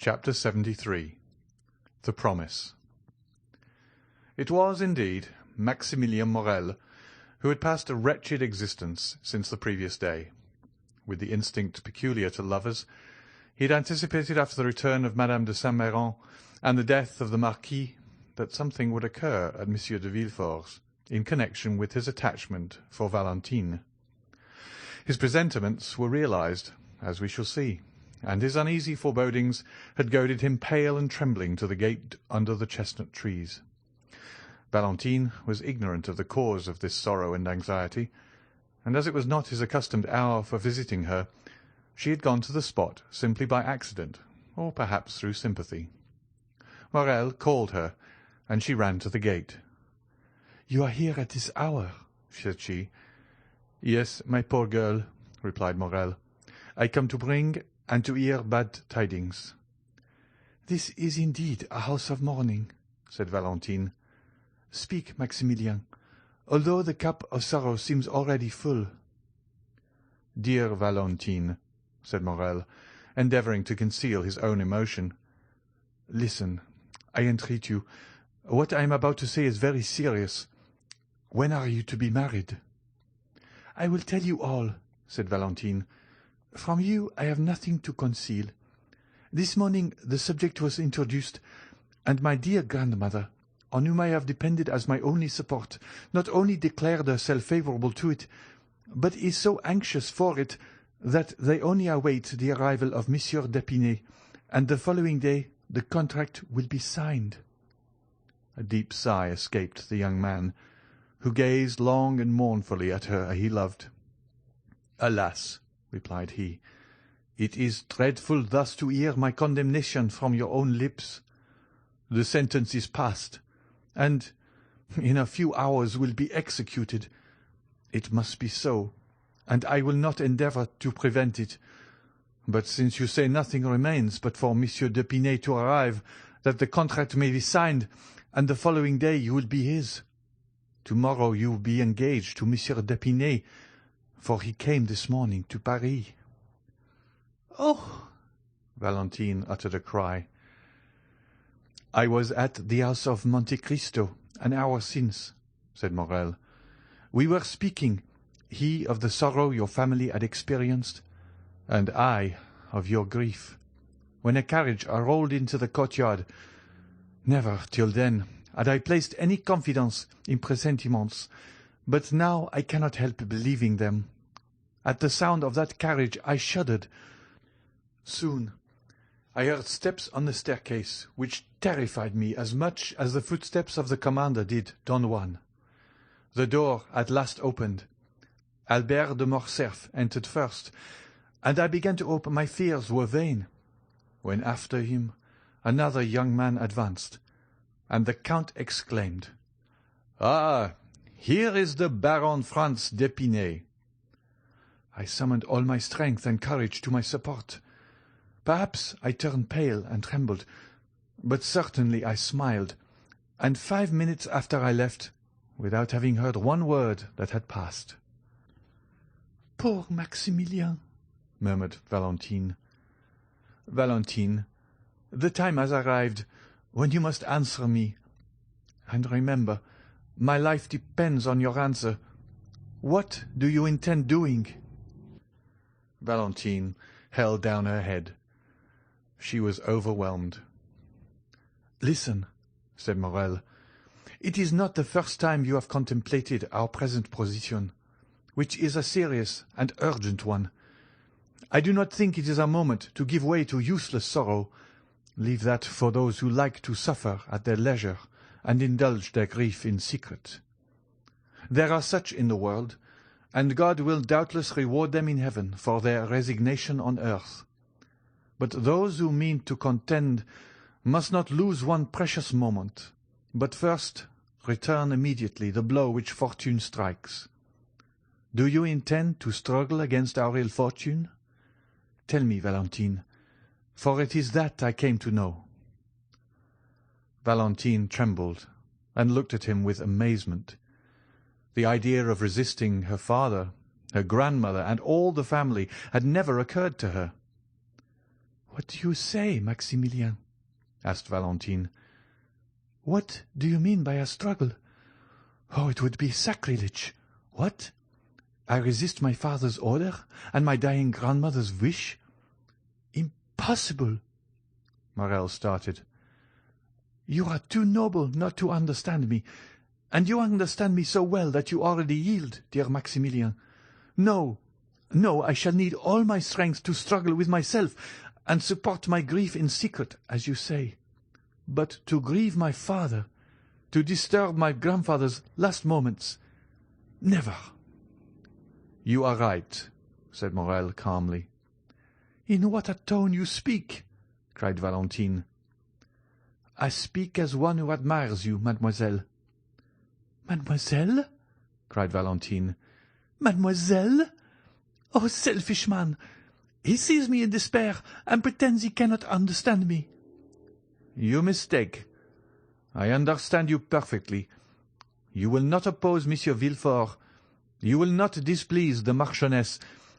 Chapter 73. The Promise. It was, indeed, Maximilien Morrel, who had passed a wretched existence since the previous day. With the instinct peculiar to lovers, he had anticipated after the return of Madame de Saint-Méran and the death of the Marquis that something would occur at Monsieur de Villefort's in connection with his attachment for Valentine. His presentiments were realized, as we shall see, and his uneasy forebodings had goaded him pale and trembling to the gate under the chestnut trees. Valentine was ignorant of the cause of this sorrow and anxiety, and as it was not his accustomed hour for visiting her, she had gone to the spot simply by accident, or perhaps through sympathy. Morrel called her, and she ran to the gate. "You are here at this hour," said she. "Yes, my poor girl," replied Morrel. "I come to bring and to hear bad tidings." "This is indeed a house of mourning," said Valentine. "Speak, Maximilien, although the cup of sorrow seems already full." "Dear Valentine," said Morrel, endeavouring to conceal his own emotion, "listen, I entreat you. What I am about to say is very serious. When are you to be married?" "I will tell you all," said Valentine. "From you I have nothing to conceal. This morning the subject was introduced, and my dear grandmother, on whom I have depended as my only support, not only declared herself favourable to it, but is so anxious for it that they only await the arrival of Monsieur d'Épinay, and the following day the contract will be signed." A deep sigh escaped the young man, who gazed long and mournfully at her he loved. "Alas," replied he, "it is dreadful thus to hear my condemnation from your own lips. The sentence is passed, and in a few hours will be executed. It must be so, and I will not endeavour to prevent it. But since you say nothing remains but for Monsieur d'Épinay to arrive, that the contract may be signed, and the following day you will be his. Tomorrow you will be engaged to Monsieur d'Épinay, for he came this morning to Paris." "Oh!" Valentine uttered a cry. "I was at the house of Monte Cristo an hour since," said Morrel. "We were speaking, he of the sorrow your family had experienced, and I of your grief, when a carriage rolled into the courtyard. Never till then had I placed any confidence in presentiments, but now I cannot help believing them. At the sound of that carriage I shuddered. Soon I heard steps on the staircase, which terrified me as much as the footsteps of the commander did Don Juan. The door at last opened. Albert de Morcerf entered first, and I began to hope my fears were vain, when after him another young man advanced, and the Count exclaimed, 'Ah, here is the Baron Franz d'Épinay.' I summoned all my strength and courage to my support. Perhaps I turned pale and trembled, but certainly I smiled, and 5 minutes after I left, without having heard one word that had passed." "Poor Maximilien," murmured Valentine. "Valentine, the time has arrived when you must answer me. And remember, my life depends on your answer. What do you intend doing?" Valentine held down her head. She was overwhelmed. "Listen," said Morrel. "It is not the first time you have contemplated our present position, which is a serious and urgent one. I do not think it is a moment to give way to useless sorrow. Leave that for those who like to suffer at their leisure and indulge their grief in secret. There are such in the world, and God will doubtless reward them in heaven for their resignation on earth. But those who mean to contend must not lose one precious moment, but first return immediately the blow which fortune strikes. Do you intend to struggle against our ill fortune? Tell me, Valentine, for it is that I came to know." Valentine trembled, and looked at him with amazement. The idea of resisting her father, her grandmother, and all the family had never occurred to her. "What do you say, Maximilien?" asked Valentine. "What do you mean by a struggle? Oh, it would be sacrilege. What? I resist my father's order and my dying grandmother's wish? Impossible!" Morel started. "You are too noble not to understand me, and you understand me so well that you already yield, dear Maximilien. No, no, I shall need all my strength to struggle with myself, and support my grief in secret, as you say. But to grieve my father, to disturb my grandfather's last moments, never." "You are right," said Morel calmly. "In what a tone you speak!" cried Valentine. "I speak as one who admires you, mademoiselle." "Mademoiselle?" cried Valentine. "Mademoiselle? Oh, selfish man! He sees me in despair and pretends he cannot understand me." "You mistake. I understand you perfectly. You will not oppose Monsieur Villefort. You will not displease the Marchioness,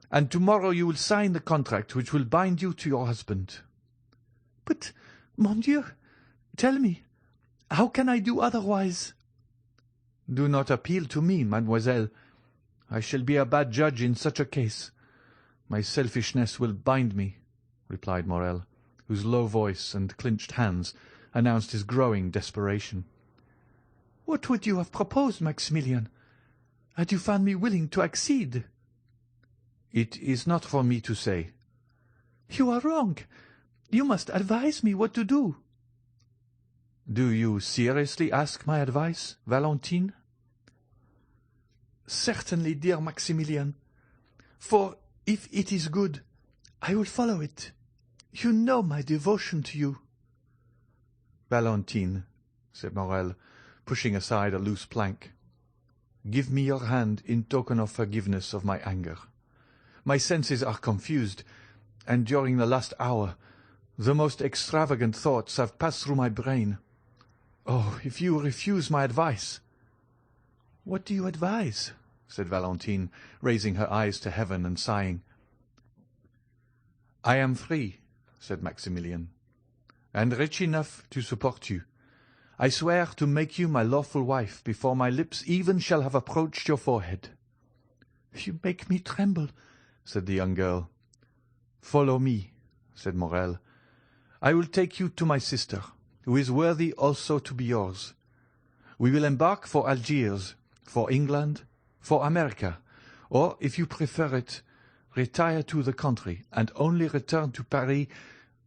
and tomorrow you will sign the contract which will bind you to your husband." "But, mon Dieu, tell me, how can I do otherwise?" "Do not appeal to me, mademoiselle. I shall be a bad judge in such a case. My selfishness will bind me," replied Morel, whose low voice and clenched hands announced his growing desperation. "What would you have proposed, Maximilien? Had you found me willing to accede?" "It is not for me to say." "You are wrong. You must advise me what to do." "Do you seriously ask my advice, Valentine?" "Certainly, dear Maximilien. For if it is good, I will follow it. You know my devotion to you." "Valentine," said Morel, pushing aside a loose plank, "give me your hand in token of forgiveness of my anger. My senses are confused, and during the last hour the most extravagant thoughts have passed through my brain. Oh, if you refuse my advice—" "What do you advise?" said Valentine, raising her eyes to heaven and sighing. "I am free," said Maximilien, "and rich enough to support you. I swear to make you my lawful wife before my lips even shall have approached your forehead." "You make me tremble," said the young girl. "Follow me," said Morel. "I will take you to my sister, who is worthy also to be yours. We will embark for Algiers, for England, for America, or, if you prefer it, retire to the country and only return to Paris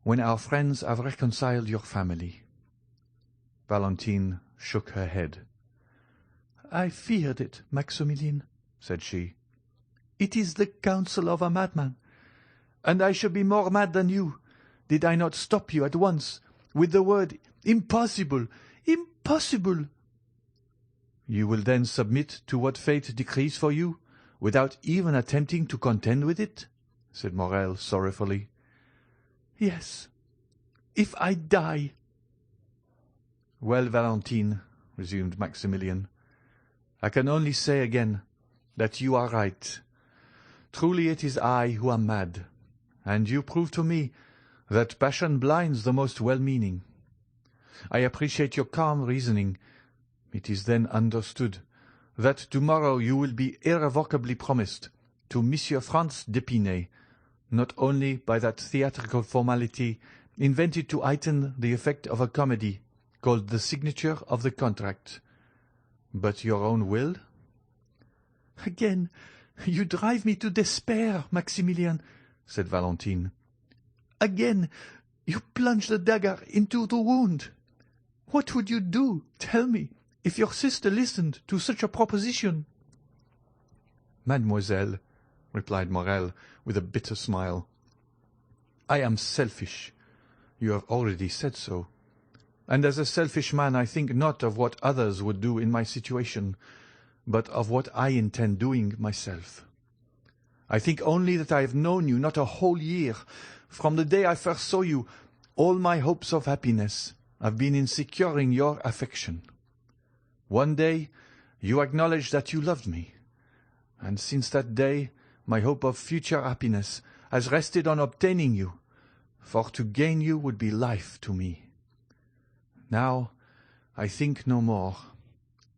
when our friends have reconciled your family." Valentine shook her head. "I feared it, Maximilien," said she. "It is the counsel of a madman, and I should be more mad than you, did I not stop you at once with the word 'impossible, impossible.'" "You will then submit to what fate decrees for you, without even attempting to contend with it?" said Morel sorrowfully. "Yes, if I die." "Well, Valentine," resumed Maximilien, "I can only say again that you are right. Truly it is I who am mad, and you prove to me that passion blinds the most well-meaning. I appreciate your calm reasoning. It is then understood that tomorrow you will be irrevocably promised to Monsieur Franz d'Épinay, not only by that theatrical formality invented to heighten the effect of a comedy, called the signature of the contract, but your own will?" "Again, you drive me to despair, Maximilien," said Valentine. "Again, you plunge the dagger into the wound. What would you do, tell me, if your sister listened to such a proposition?" "Mademoiselle," replied Morel with a bitter smile, "I am selfish. You have already said so. And as a selfish man I think not of what others would do in my situation, but of what I intend doing myself. I think only that I have known you not a whole year. From the day I first saw you, all my hopes of happiness have been in securing your affection. One day you acknowledged that you loved me, and since that day my hope of future happiness has rested on obtaining you, for to gain you would be life to me. Now I think no more.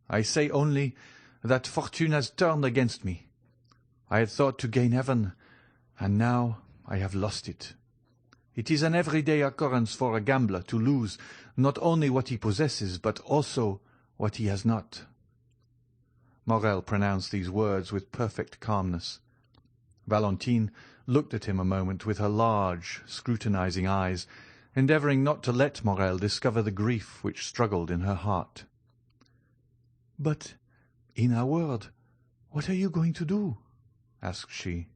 I say only that fortune has turned against me. I had thought to gain heaven, and now I have lost it. It is an everyday occurrence for a gambler to lose not only what he possesses, but also what he has not. Morrel pronounced these words with perfect calmness. Valentine looked at him a moment with her large, scrutinizing eyes, endeavouring not to let Morrel discover the grief which struggled in her heart. "But, in a word, what are you going to do?" asked she.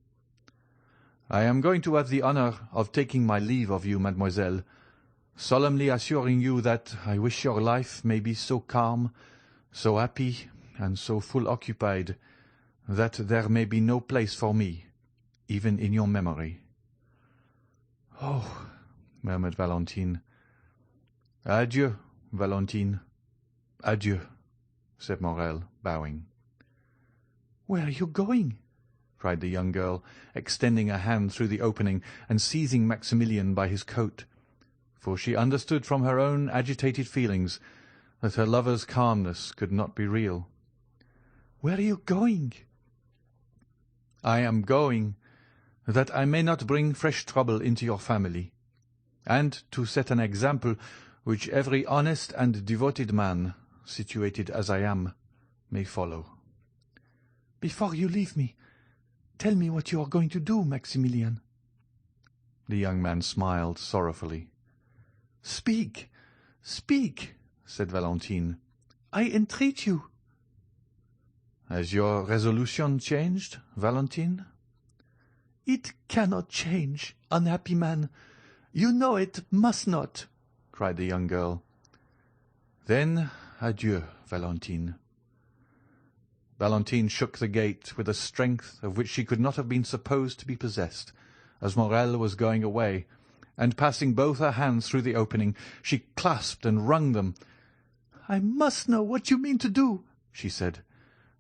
"I am going to have the honour of taking my leave of you, mademoiselle, solemnly assuring you that I wish your life may be so calm, so happy, and so full occupied, that there may be no place for me, even in your memory." "Oh," murmured Valentine. "Adieu, Valentine, adieu," said Morrel, bowing. "Where are you going?" cried the young girl, extending a hand through the opening and seizing Maximilian by his coat, for she understood from her own agitated feelings that her lover's calmness could not be real. "Where are you going?" "I am going that I may not bring fresh trouble into your family, and to set an example which every honest and devoted man, situated as I am, may follow." "Before you leave me, tell me what you are going to do, Maximilian." The young man smiled sorrowfully. "Speak, speak," said Valentine. "I entreat you." "Has your resolution changed, Valentine?" "It cannot change, unhappy man. You know it must not," cried the young girl. "Then adieu, Valentine." Valentine shook the gate with a strength of which she could not have been supposed to be possessed, as Morrel was going away, and passing both her hands through the opening, she clasped and wrung them. "I must know what you mean to do," she said.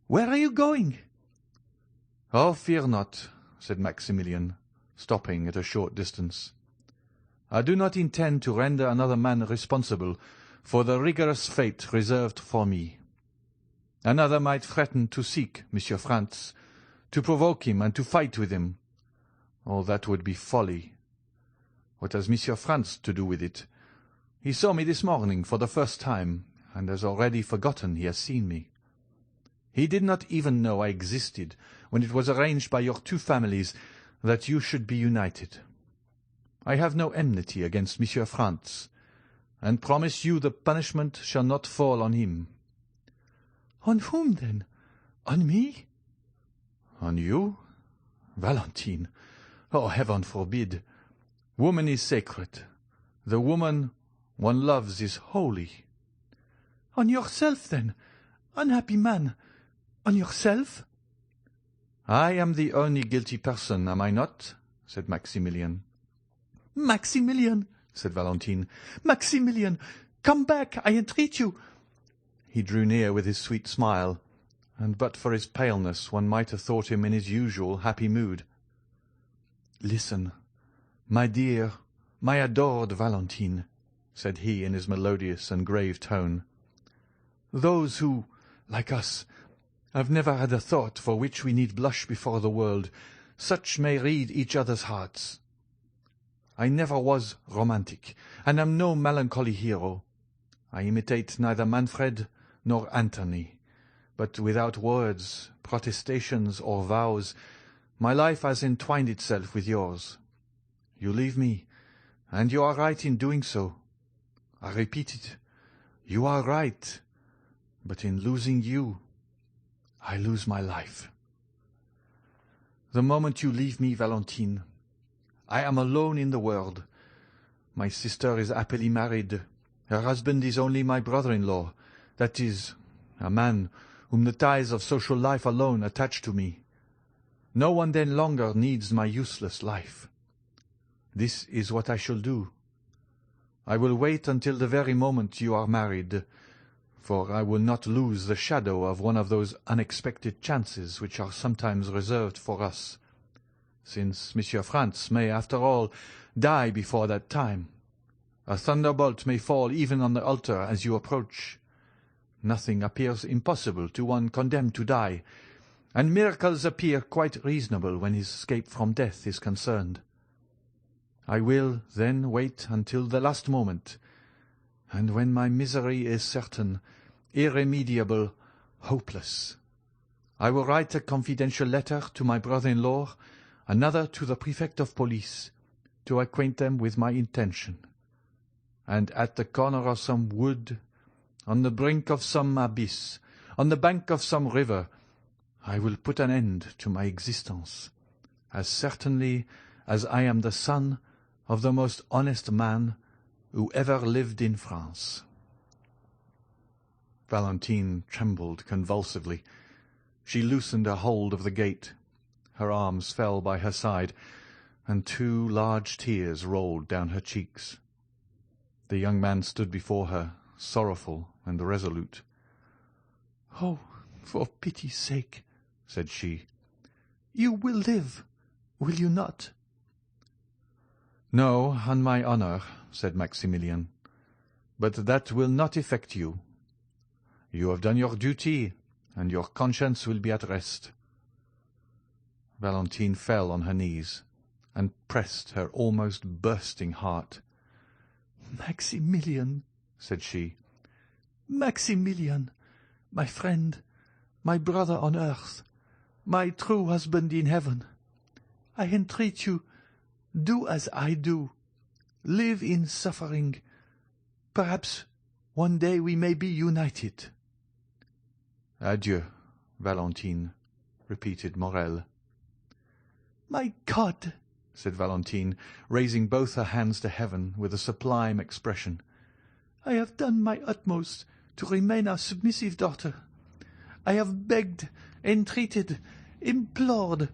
"Where are you going?" "Oh, fear not," said Maximilian, stopping at a short distance. "I do not intend to render another man responsible for the rigorous fate reserved for me. Another might threaten to seek Monsieur Franz, to provoke him and to fight with him. Oh, that would be folly. What has Monsieur Franz to do with it? He saw me this morning for the first time, and has already forgotten he has seen me. He did not even know I existed when it was arranged by your two families that you should be united. I have no enmity against Monsieur Franz, and promise you the punishment shall not fall on him." "On whom, then? On me?" "On you? Valentine! Oh, heaven forbid! Woman is sacred. The woman one loves is holy." "On yourself, then, unhappy man, on yourself?" "I am the only guilty person, am I not?" said Maximilian. "Maximilian," said Valentine, "Maximilian, come back, I entreat you." He drew near with his sweet smile, and but for his paleness one might have thought him in his usual happy mood. "Listen, my dear, my adored Valentine," said he in his melodious and grave tone. "Those who, like us, have never had a thought for which we need blush before the world, such may read each other's hearts. I never was romantic, and am no melancholy hero. I imitate neither Manfred nor Antony, but without words, protestations, or vows, my life has entwined itself with yours. You leave me, and you are right in doing so. I repeat it, you are right, but in losing you, I lose my life. The moment you leave me, Valentine, I am alone in the world. My sister is happily married. Her husband is only my brother-in-law, that is, a man whom the ties of social life alone attach to me. No one then longer needs my useless life. This is what I shall do. I will wait until the very moment you are married, for I will not lose the shadow of one of those unexpected chances which are sometimes reserved for us, since Monsieur Franz may, after all, die before that time. A thunderbolt may fall even on the altar as you approach. Nothing appears impossible to one condemned to die, and miracles appear quite reasonable when his escape from death is concerned. I will then wait until the last moment, and when my misery is certain, irremediable, hopeless, I will write a confidential letter to my brother-in-law, another to the prefect of police, to acquaint them with my intention. And at the corner of some wood, on the brink of some abyss, on the bank of some river, I will put an end to my existence, as certainly as I am the son of the most honest man who ever lived in France. Valentine trembled convulsively. She loosened her hold of the gate. Her arms fell by her side, and 2 large tears rolled down her cheeks. The young man stood before her, sorrowful and resolute. "Oh, for pity's sake," said she, "you will live, will you not?" "No, on my honour," said Maximilian, "but that will not affect you. You have done your duty, and your conscience will be at rest." Valentine fell on her knees, and pressed her almost bursting heart. "Maximilian," said she, "Maximilian, my friend, my brother on earth, my true husband in heaven, I entreat you, do as I do. Live in suffering. Perhaps one day we may be united." "Adieu, Valentine," repeated Morel. "My God!" said Valentine, raising both her hands to heaven with a sublime expression. "I have done my utmost to remain a submissive daughter. I have begged, entreated, implored.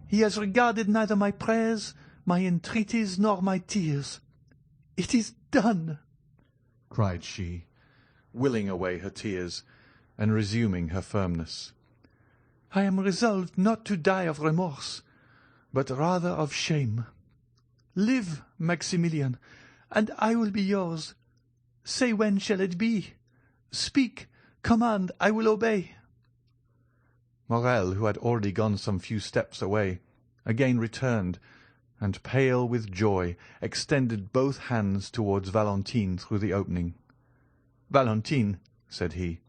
He has regarded neither my prayers, my entreaties, nor my tears. It is done!" cried she, willing away her tears, and resuming her firmness. "I am resolved not to die of remorse, but rather of shame. Live, Maximilian, and I will be yours. Say when shall it be? Speak, command, I will obey." Morel, who had already gone some few steps away, again returned, and, pale with joy, extended both hands towards Valentine through the opening. "Valentine," said he,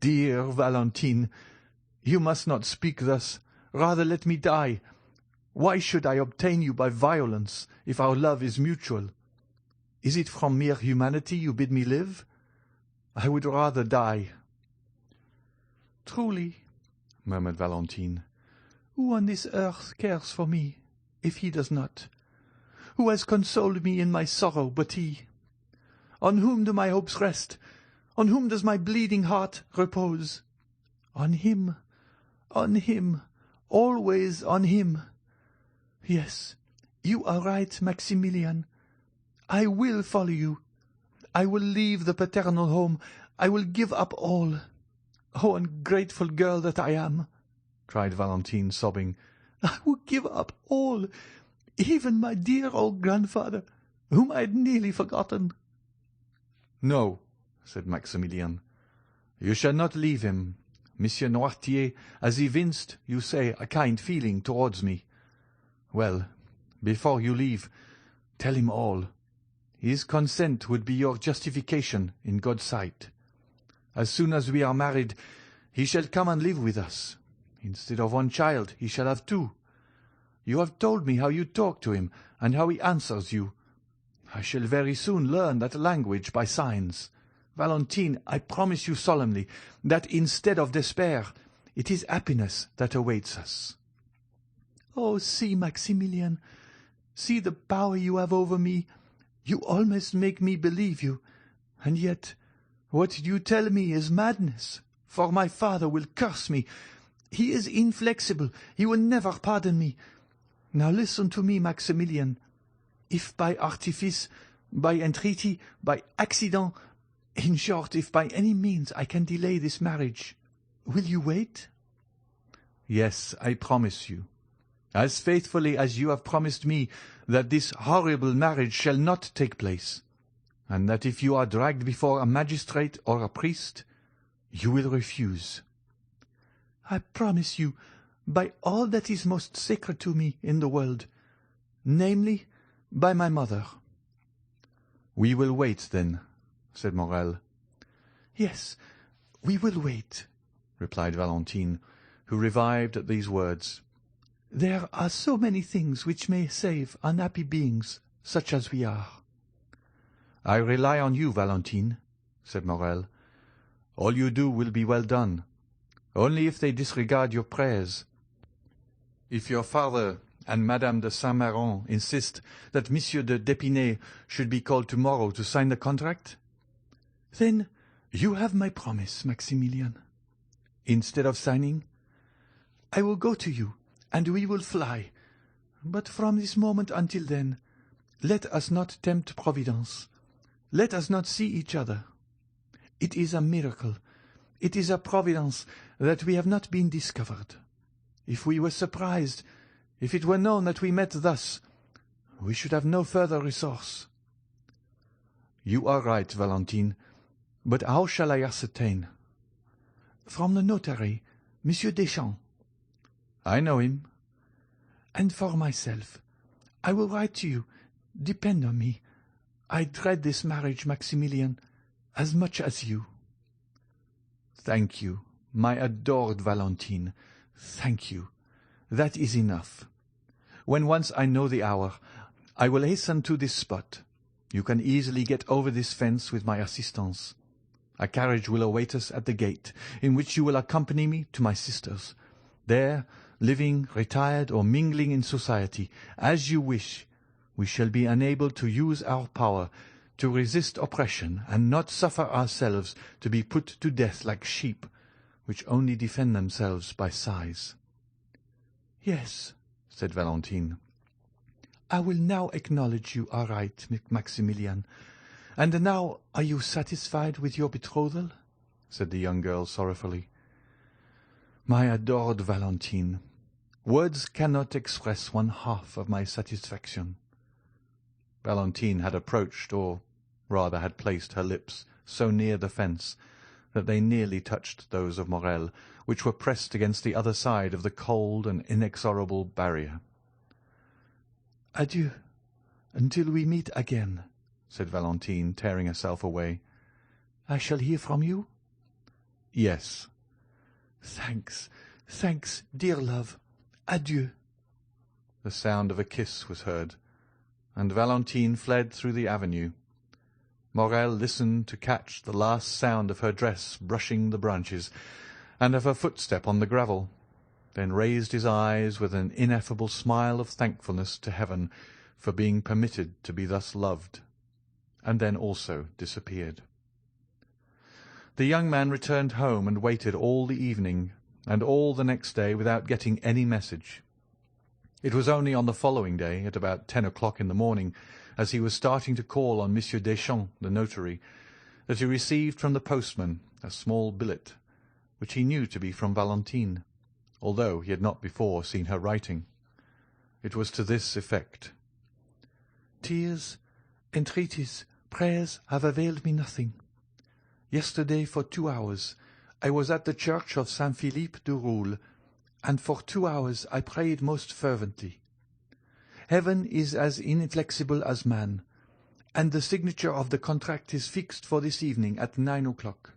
"dear Valentine, you must not speak thus. Rather let me die. Why should I obtain you by violence, if our love is mutual? Is it from mere humanity you bid me live? I would rather die." "Truly," murmured Valentine, "who on this earth cares for me, if he does not? Who has consoled me in my sorrow but he? On whom do my hopes rest? On whom does my bleeding heart repose? On him, always on him. Yes, you are right, Maximilian. I will follow you. I will leave the paternal home. I will give up all. Oh, ungrateful girl that I am!" cried Valentine, sobbing. "I will give up all, even my dear old grandfather, whom I had nearly forgotten." "No," said Maximilian, "you shall not leave him. Monsieur Noirtier has evinced, you say, a kind feeling towards me. Well, before you leave, tell him all. His consent would be your justification in God's sight. As soon as we are married, he shall come and live with us. Instead of 1 child, he shall have 2. You have told me how you talk to him, and how he answers you. I shall very soon learn that language by signs. Valentine, I promise you solemnly that instead of despair, it is happiness that awaits us." "Oh, see, Maximilian, see the power you have over me. You almost make me believe you, and yet what you tell me is madness, for my father will curse me. He is inflexible, he will never pardon me. Now listen to me, Maximilian. If by artifice, by entreaty, by accident, in short, if by any means I can delay this marriage, will you wait?" "Yes, I promise you." as faithfully as you have promised me that this horrible marriage shall not take place, and that if you are dragged before a magistrate or a priest, you will refuse." "I promise you, by all that is most sacred to me in the world, namely, by my mother." "We will wait, then," said Morel. "Yes, we will wait," replied Valentine, who revived at these words. "There are so many things which may save unhappy beings such as we are." "I rely on you, Valentine," said Morel. "All you do will be well done. Only if they disregard your prayers. If your father and Madame de Saint-Méran insist that Monsieur de d'Épinay should be called tomorrow to sign the contract—" "Then you have my promise, Maximilian. Instead of signing, I will go to you, and we will fly. But from this moment until then, let us not tempt Providence. Let us not see each other. It is a miracle, it is a providence that we have not been discovered. If we were surprised, if it were known that we met thus, we should have no further resource." "You are right, Valentine. But how shall I ascertain?" "From the notary, Monsieur Deschamps." "I know him." "And for myself, I will write to you. Depend on me. I dread this marriage, Maximilian, as much as you." "Thank you, my adored Valentine. Thank you. That is enough. When once I know the hour, I will hasten to this spot. You can easily get over this fence with my assistance. A carriage will await us at the gate, in which you will accompany me to my sister's. There, living, retired, or mingling in society, as you wish, we shall be enabled to use our power, to resist oppression, and not suffer ourselves to be put to death like sheep, which only defend themselves by sighs." "Yes," said Valentine. "I will now acknowledge you are right, Maximilian. And now are you satisfied with your betrothal?" said the young girl sorrowfully. "My adored Valentine, words cannot express one half of my satisfaction." Valentine had approached, or rather had placed her lips so near the fence that they nearly touched those of Morel, which were pressed against the other side of the cold and inexorable barrier. "Adieu, until we meet again," said Valentine, tearing herself away. "I shall hear from you?" "Yes." Thanks, thanks, dear love. Adieu." The sound of a kiss was heard, and Valentine fled through the avenue. Morel listened to catch the last sound of her dress brushing the branches, and of her footstep on the gravel, then raised his eyes with an ineffable smile of thankfulness to heaven for being permitted to be thus loved, and then also disappeared. The young man returned home and waited all the evening and all the next day without getting any message. It was only on the following day, at about 10 o'clock in the morning, as he was starting to call on Monsieur Deschamps, the notary, that he received from the postman a small billet, which he knew to be from Valentine, although he had not before seen her writing. It was to this effect: "Tears, entreaties, prayers have availed me nothing. Yesterday, for 2 hours, I was at the church of Saint-Philippe du Roule, and for 2 hours I prayed most fervently. Heaven is as inflexible as man, and the signature of the contract is fixed for this evening at 9 o'clock.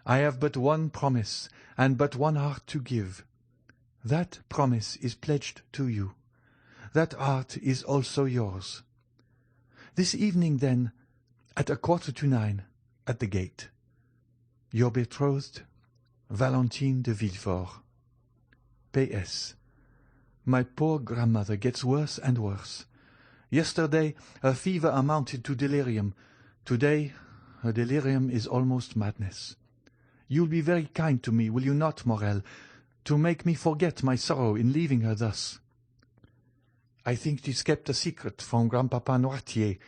I have but one promise and but one heart to give. That promise is pledged to you. That heart is also yours. This evening, then, at 9:15, at the gate. Your betrothed, Valentine de Villefort. P.S. My poor grandmother gets worse and worse. Yesterday her fever amounted to delirium. Today her delirium is almost madness. You'll be very kind to me, will you not, Morel, to make me forget my sorrow in leaving her thus? I think 'tis kept a secret from Grandpapa Noirtier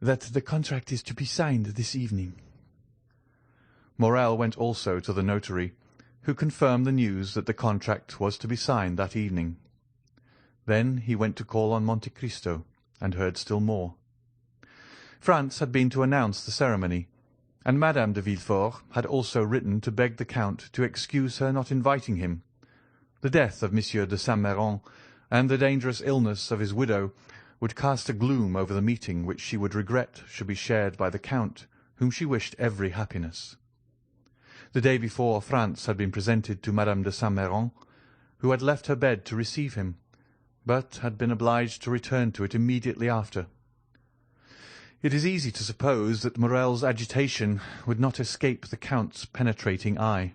that the contract is to be signed this evening." Morel went also to the notary, who confirmed the news that the contract was to be signed that evening. Then he went to call on Monte Cristo, and heard still more. Franz had been to announce the ceremony, and Madame de Villefort had also written to beg the Count to excuse her not inviting him. The death of Monsieur de Saint-Méran and the dangerous illness of his widow would cast a gloom over the meeting which she would regret should be shared by the Count, whom she wished every happiness. The day before, Franz had been presented to Madame de Saint-Méran, who had left her bed to receive him, but had been obliged to return to it immediately after. It is easy to suppose that Morrel's agitation would not escape the Count's penetrating eye.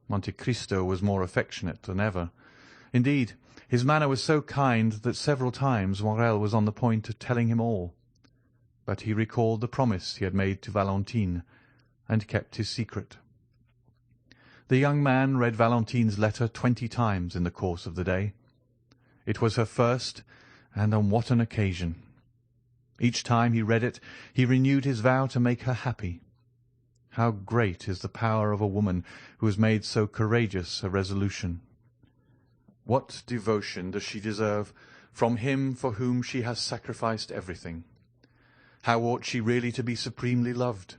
Monte Cristo was more affectionate than ever. Indeed, his manner was so kind that several times Morrel was on the point of telling him all. But he recalled the promise he had made to Valentine, and kept his secret. The young man read Valentine's letter 20 times in the course of the day. It was her first, and on what an occasion! Each time he read it, he renewed his vow to make her happy. How great is the power of a woman who has made so courageous a resolution! What devotion does she deserve from him for whom she has sacrificed everything? How ought she really to be supremely loved?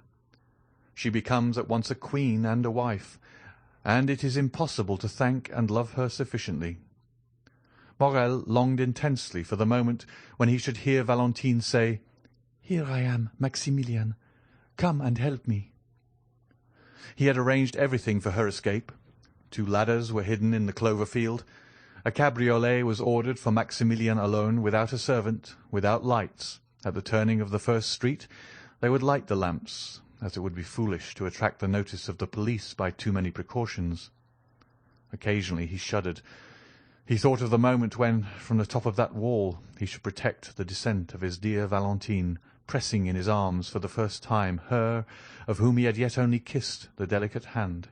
She becomes at once a queen and a wife, and it is impossible to thank and love her sufficiently. Morrel longed intensely for the moment when he should hear Valentine say, "Here I am, Maximilian. Come and help me." He had arranged everything for her escape. 2 ladders were hidden in the clover field. A cabriolet was ordered for Maximilian alone, without a servant, without lights. At the turning of the first street they would light the lamps, as it would be foolish to attract the notice of the police by too many precautions. Occasionally he shuddered. He thought of the moment when, from the top of that wall, he should protect the descent of his dear Valentine, pressing in his arms for the first time her of whom he had yet only kissed the delicate hand.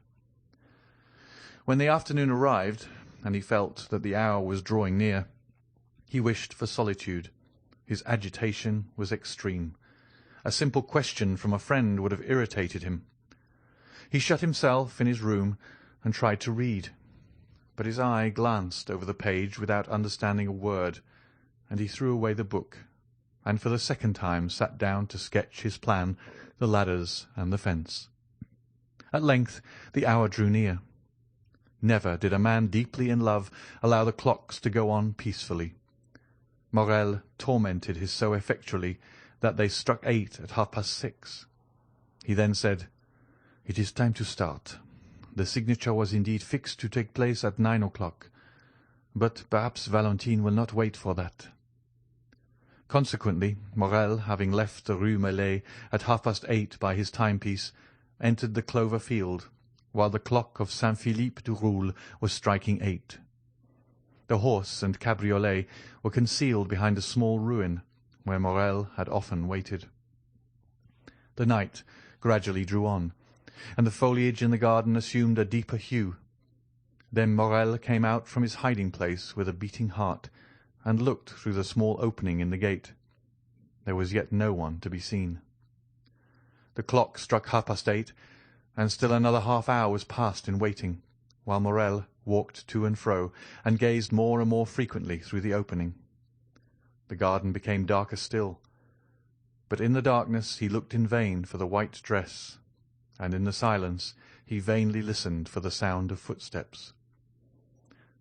When the afternoon arrived, and he felt that the hour was drawing near, he wished for solitude. His agitation was extreme. A simple question from a friend would have irritated him. He shut himself in his room and tried to read, but his eye glanced over the page without understanding a word, and he threw away the book, and for the second time sat down to sketch his plan, the ladders and the fence. At length the hour drew near. Never did a man deeply in love allow the clocks to go on peacefully. Morrel tormented his so effectually that they struck 8 at 6:30. He then said, "It is time to start. The signature was indeed fixed to take place at 9 o'clock, but perhaps Valentine will not wait for that." Consequently, Morrel, having left the Rue Meslay at 8:30 by his timepiece, entered the clover field, while the clock of Saint-Philippe du Roule was striking 8. The horse and cabriolet were concealed behind a small ruin, where Morrel had often waited. The night gradually drew on, and the foliage in the garden assumed a deeper hue. Then Morrel came out from his hiding-place with a beating heart, and looked through the small opening in the gate. There was yet no one to be seen. The clock struck 8:30, and still another half-hour was passed in waiting, while Morrel walked to and fro, and gazed more and more frequently through the opening. The garden became darker still, but in the darkness he looked in vain for the white dress, and in the silence he vainly listened for the sound of footsteps.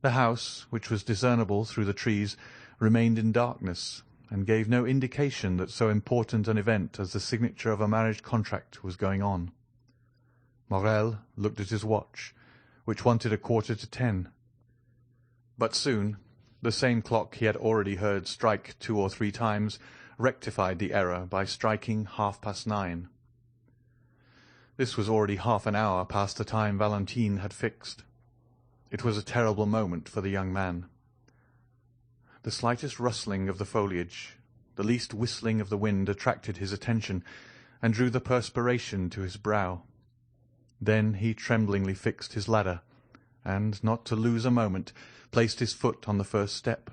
The house, which was discernible through the trees, remained in darkness, and gave no indication that so important an event as the signature of a marriage contract was going on. Morrel looked at his watch, which wanted 9:15. But soon the same clock he had already heard strike 2 or 3 times rectified the error by striking 9:30. This was already half an hour past the time Valentine had fixed. It was a terrible moment for the young man. The slightest rustling of the foliage, the least whistling of the wind attracted his attention, and drew the perspiration to his brow. Then he tremblingly fixed his ladder, and, not to lose a moment, placed his foot on the first step.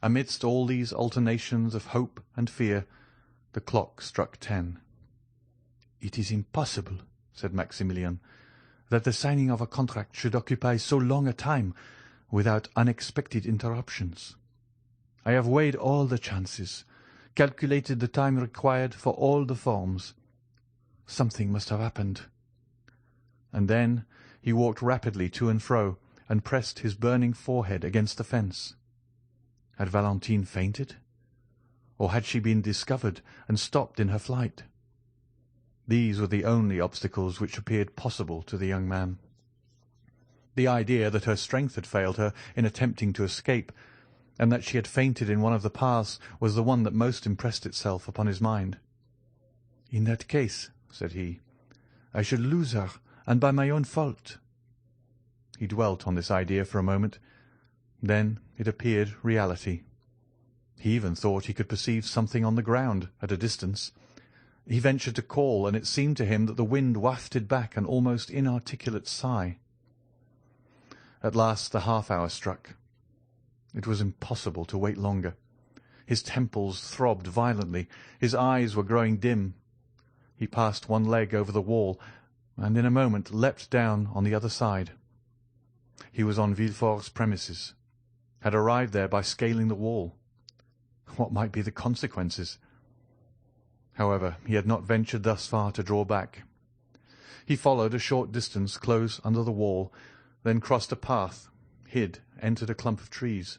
Amidst all these alternations of hope and fear, the clock struck 10. "It is impossible," said Maximilian, "that the signing of a contract should occupy so long a time. without unexpected interruptions. I have weighed all the chances, calculated the time required for all the forms. Something must have happened." And then he walked rapidly to and fro, and pressed his burning forehead against the fence. Had Valentine fainted? Or had she been discovered and stopped in her flight? These were the only obstacles which appeared possible to the young man. The idea that her strength had failed her in attempting to escape, and that she had fainted in one of the paths, was the one that most impressed itself upon his mind. "In that case," said he, "I should lose her, and by my own fault." He dwelt on this idea for a moment. Then it appeared reality. He even thought he could perceive something on the ground at a distance. He ventured to call, and it seemed to him that the wind wafted back an almost inarticulate sigh. At last the half-hour struck. It was impossible to wait longer. His temples throbbed violently. His eyes were growing dim. He passed one leg over the wall, and in a moment leapt down on the other side. He was on Villefort's premises, had arrived there by scaling the wall. What might be the consequences? However, he had not ventured thus far to draw back. He followed a short distance close under the wall, then crossed a path, hid, entered a clump of trees.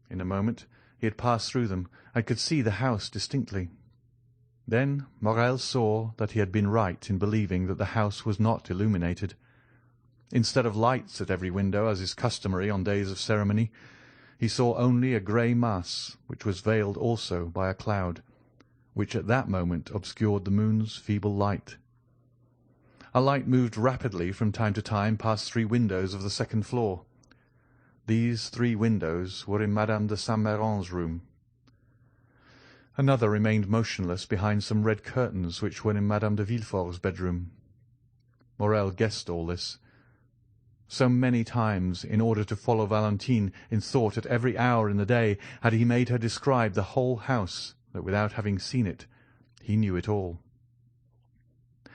In a moment he had passed through them, and could see the house distinctly. Then Morel saw that he had been right in believing that the house was not illuminated. Instead of lights at every window, as is customary on days of ceremony, he saw only a grey mass, which was veiled also by a cloud, which at that moment obscured the moon's feeble light. A light moved rapidly from time to time past 3 windows of the second floor. These 3 windows were in Madame de Saint-Méran's room. Another remained motionless behind some red curtains which were in Madame de Villefort's bedroom. Morel guessed all this. So many times, in order to follow Valentine in thought at every hour in the day, had he made her describe the whole house, that without having seen it, he knew it all.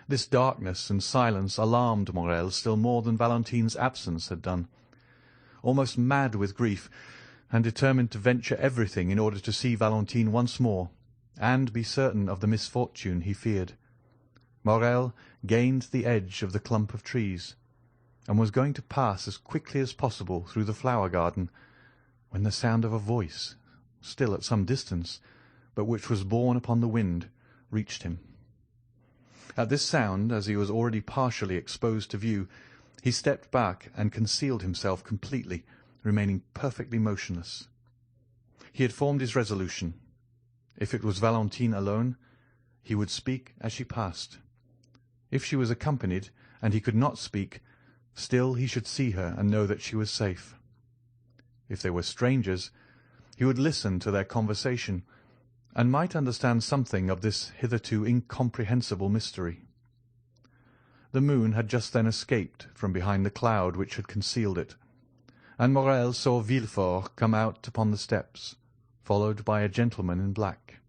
This darkness and silence alarmed Morel still more than Valentine's absence had done. Almost mad with grief, and determined to venture everything in order to see Valentine once more, and be certain of the misfortune he feared, Morel gained the edge of the clump of trees, and was going to pass as quickly as possible through the flower garden, when the sound of a voice, still at some distance, but which was borne upon the wind, reached him. At this sound, as he was already partially exposed to view, he stepped back and concealed himself completely, remaining perfectly motionless. He had formed his resolution. If it was Valentine alone, he would speak as she passed. If she was accompanied, and he could not speak, still he should see her and know that she was safe. If they were strangers, he would listen to their conversation, and might understand something of this hitherto incomprehensible mystery. The moon had just then escaped from behind the cloud which had concealed it, and Morel saw Villefort come out upon the steps, followed by a gentleman in black.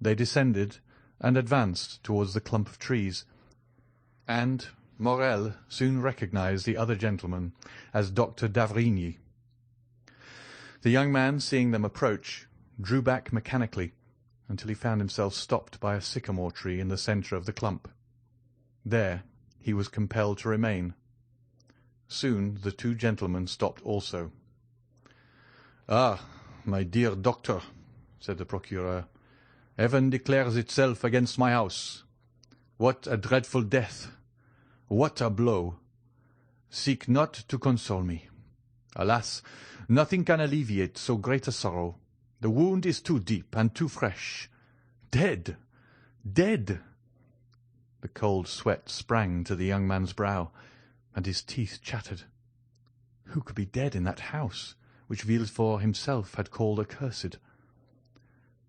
They descended and advanced towards the clump of trees, and Morel soon recognized the other gentleman as Dr. d'Avrigny. The young man, seeing them approach, drew back mechanically until he found himself stopped by a sycamore tree in the centre of the clump. There he was compelled to remain. Soon the 2 gentlemen stopped also. "Ah, my dear doctor," said the procureur, "heaven declares itself against my house. What a dreadful death! What a blow! Seek not to console me. Alas, nothing can alleviate so great a sorrow. The wound is too deep and too fresh. Dead! Dead!" The cold sweat sprang to the young man's brow, and his teeth chattered. Who could be dead in that house, which Villefort himself had called accursed?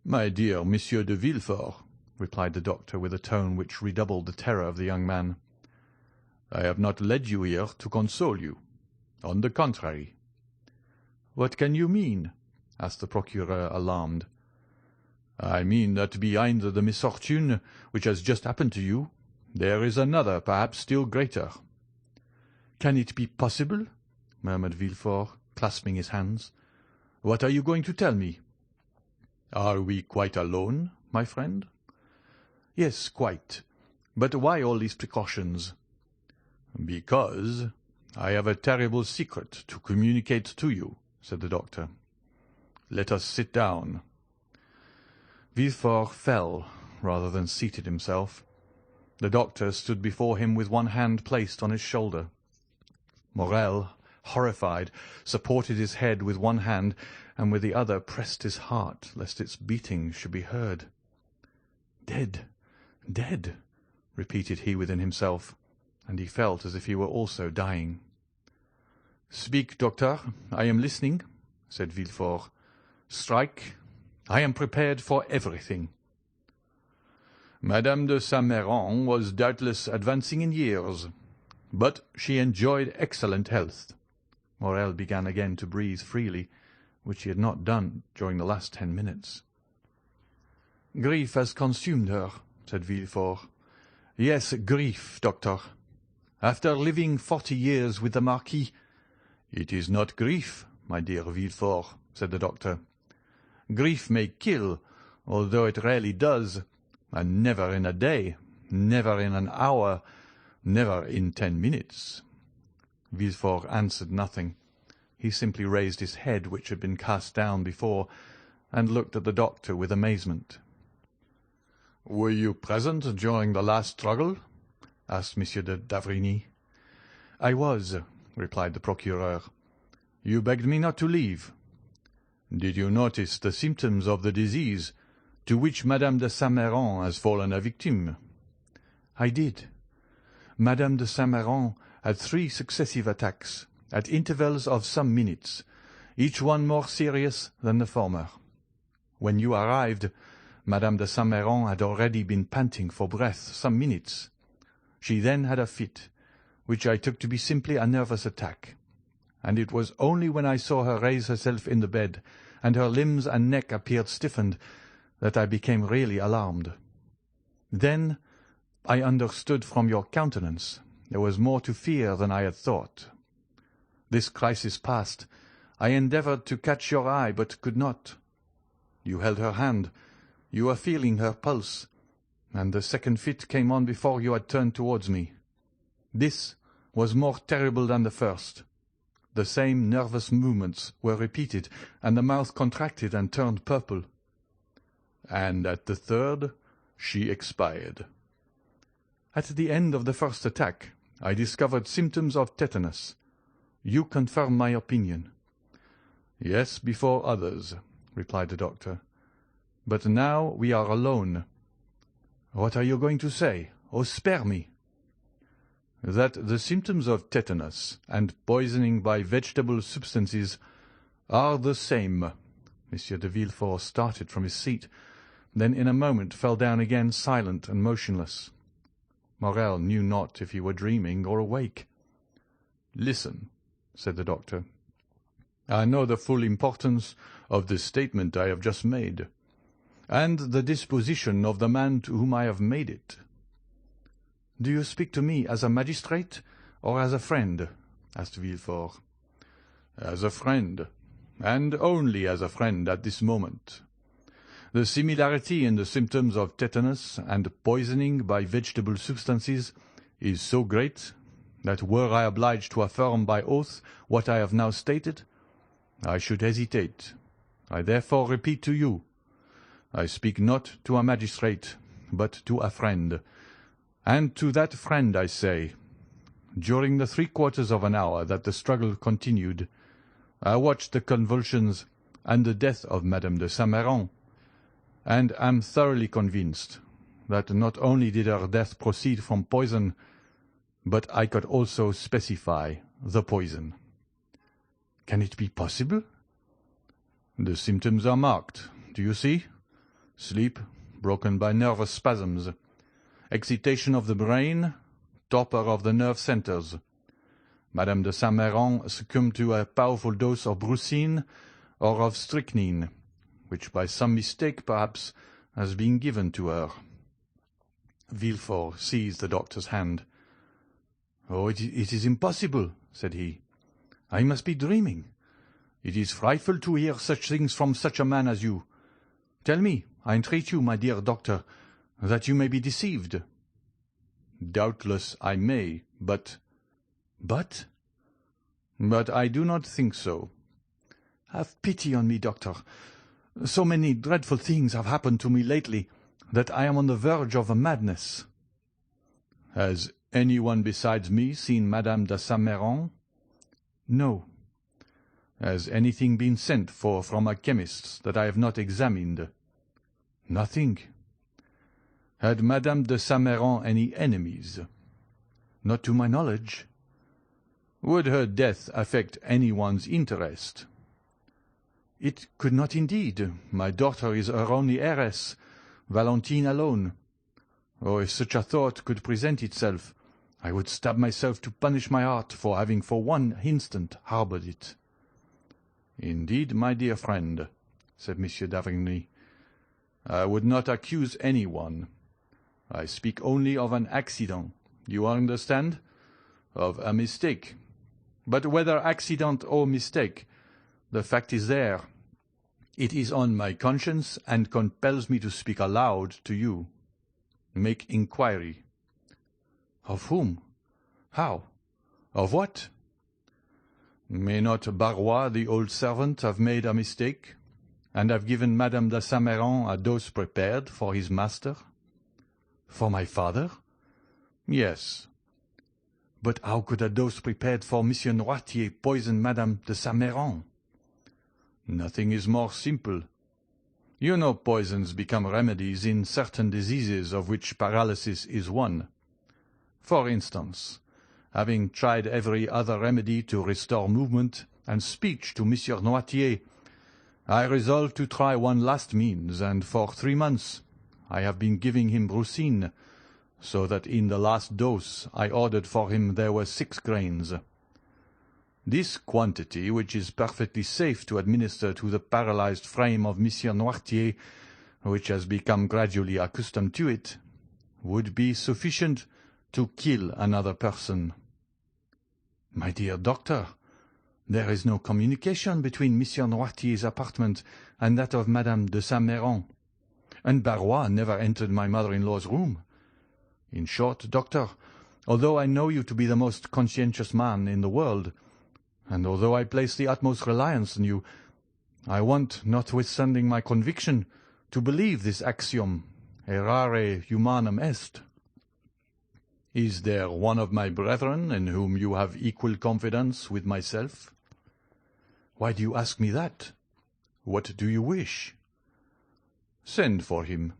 "My dear Monsieur de Villefort," replied the doctor with a tone which redoubled the terror of the young man, "I have not led you here to console you. On the contrary." "What can you mean?" asked the procureur, alarmed. "I mean that behind the misfortune which has just happened to you, there is another, perhaps still greater." "Can it be possible?" murmured Villefort, clasping his hands. "What are you going to tell me?" "Are we quite alone, my friend?" "Yes, quite. But why all these precautions?" "Because I have a terrible secret to communicate to you," said the doctor. "Let us sit down." Villefort fell rather than seated himself. The doctor stood before him with one hand placed on his shoulder. Morrel, horrified, supported his head with one hand, and with the other pressed his heart, lest its beating should be heard. "Dead, dead," repeated he within himself, and he felt as if he were also dying. "Speak, doctor, I am listening," said Villefort. "Strike. I am prepared for everything." "Madame de Saint-Méran was doubtless advancing in years, but she enjoyed excellent health." Morrel began again to breathe freely, which he had not done during the last 10 minutes. "Grief has consumed her," said Villefort. "Yes, grief, doctor. After living 40 years with the Marquis—" "It is not grief, my dear Villefort," said the doctor. "Grief may kill, although it rarely does, and never in a day, never in an hour, never in 10 minutes." Villefort answered nothing. He simply raised his head, which had been cast down before, and looked at the doctor with amazement. "Were you present during the last struggle?" asked Monsieur de D'avrigny. "I was," replied the procureur. "You begged me not to leave. Did you notice the symptoms of the disease to which Madame de Saint-Méran has fallen a victim?" "I did. Madame de Saint-Méran had 3 successive attacks, at intervals of some minutes, each one more serious than the former. When you arrived, Madame de Saint-Méran had already been panting for breath some minutes. She then had a fit, which I took to be simply a nervous attack, and it was only when I saw her raise herself in the bed, and her limbs and neck appeared stiffened, that I became really alarmed. Then I understood from your countenance there was more to fear than I had thought. This crisis past, I endeavoured to catch your eye, but could not. You held her hand, you were feeling her pulse, and the second fit came on before you had turned towards me. This was more terrible than the first. The same nervous movements were repeated, and the mouth contracted and turned purple." "And at the third she expired?" "At the end of the first attack I discovered symptoms of tetanus. You confirm my opinion." "Yes, before others," replied the doctor. "But now we are alone." "What are you going to say? Oh, spare me!" "That the symptoms of tetanus and poisoning by vegetable substances are the same." Monsieur de Villefort started from his seat, then in a moment fell down again silent and motionless. Morrel knew not if he were dreaming or awake. "Listen," said the doctor. "I know the full importance of the statement I have just made, and the disposition of the man to whom I have made it." "Do you speak to me as a magistrate or as a friend?" asked Villefort. "As a friend, and only as a friend at this moment. The similarity in the symptoms of tetanus and poisoning by vegetable substances is so great that were I obliged to affirm by oath what I have now stated, I should hesitate. I therefore repeat to you, I speak not to a magistrate, but to a friend, and to that friend I say, during the 3/4 of an hour that the struggle continued, I watched the convulsions and the death of Madame de Saint-Méran, and am thoroughly convinced that not only did her death proceed from poison, but I could also specify the poison." "Can it be possible?" "The symptoms are marked. Do you see? Sleep, broken by nervous spasms. Excitation of the brain, torpor of the nerve centres. Madame de Saint-Méran succumbed to a powerful dose of brucine or of strychnine, which by some mistake, perhaps, has been given to her." Villefort seized the doctor's hand. "Oh, it is impossible," said he. I must be dreaming. It is frightful to hear such things from such a man as you. Tell me, I entreat you, my dear doctor, that you may be deceived." "Doubtless I may, but—" "But?" "But I do not think so." "Have pity on me, doctor. So many dreadful things have happened to me lately that I am on the verge of a madness." "Has anyone besides me seen Madame de Saint-Méran?" "No." "Has anything been sent for from a chemist's that I have not examined?" "Nothing." "Had Madame de Saint-Méran any enemies?" "Not to my knowledge." "Would her death affect anyone's interest?" "It could not indeed. My daughter is her only heiress, Valentine alone. Oh, if such a thought could present itself, I would stab myself to punish my heart for having for one instant harboured it." "Indeed, my dear friend," said Monsieur d'Avrigny, "I would not accuse anyone. I speak only of an accident, you understand? Of a mistake. But whether accident or mistake, the fact is there. It is on my conscience and compels me to speak aloud to you. Make inquiry." "Of whom? How? Of what?" "May not Barrois, the old servant, have made a mistake, and have given Madame de Saint-Méran a dose prepared for his master?" "For my father?" "Yes." "But how could a dose prepared for Monsieur Noirtier poison Madame de Saint-Méran?" "Nothing is more simple. You know poisons become remedies in certain diseases of which paralysis is one. For instance, having tried every other remedy to restore movement and speech to Monsieur Noirtier, I resolved to try one last means, and for 3 months I have been giving him brucine, so that in the last dose I ordered for him there were 6 grains. This quantity, which is perfectly safe to administer to the paralyzed frame of Monsieur Noirtier, which has become gradually accustomed to it, would be sufficient to kill another person." "My dear doctor, there is no communication between Monsieur Noirtier's apartment and that of Madame de Saint-Méran, and Barrois never entered my mother-in-law's room. In short, doctor, although I know you to be the most conscientious man in the world, and although I place the utmost reliance on you, I want, notwithstanding my conviction, to believe this axiom, errare humanum est." "Is there one of my brethren in whom you have equal confidence with myself?" "Why do you ask me that? What do you wish?" "Send for him.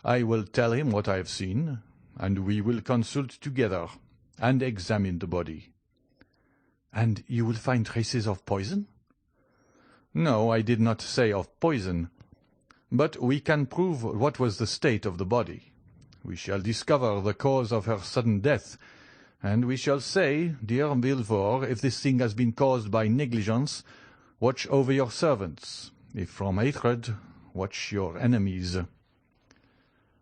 I will tell him what I have seen, and we will consult together and examine the body." "And you will find traces of poison?" "No, I did not say of poison. But we can prove what was the state of the body. We shall discover the cause of her sudden death, and we shall say, 'Dear Villefort, if this thing has been caused by negligence, watch over your servants. If from hatred, watch your enemies.'"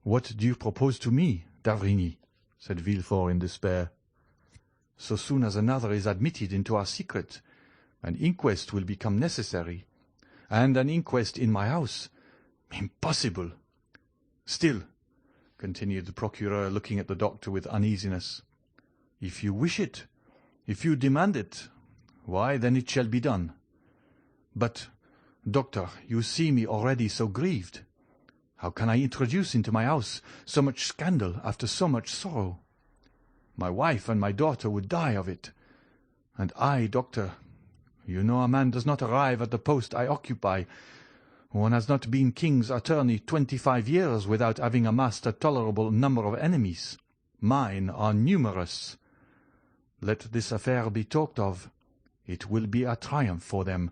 "What do you propose to me, d'Avrigny?" said Villefort in despair. "So soon as another is admitted into our secret, an inquest will become necessary, and an inquest in my house. Impossible! Still," continued the procureur, looking at the doctor with uneasiness, "if you wish it, if you demand it, why, then it shall be done. But, doctor, you see me already so grieved. How can I introduce into my house so much scandal after so much sorrow? My wife and my daughter would die of it. And I, doctor, you know a man does not arrive at the post I occupy. One has not been king's attorney 25 years without having amassed a tolerable number of enemies. Mine are numerous. Let this affair be talked of. It will be a triumph for them,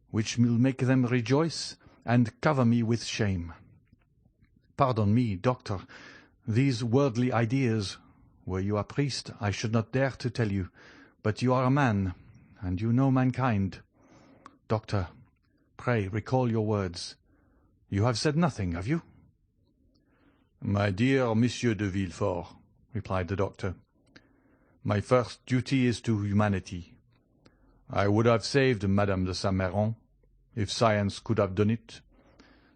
which will make them rejoice and cover me with shame. Pardon me, doctor, these worldly ideas, were you a priest, I should not dare to tell you, but you are a man, and you know mankind. Doctor, pray recall your words. You have said nothing, have you?" "My dear Monsieur de Villefort," replied the doctor, "my first duty is to humanity. I would have saved Madame de Saint-Méran, if science could have done it,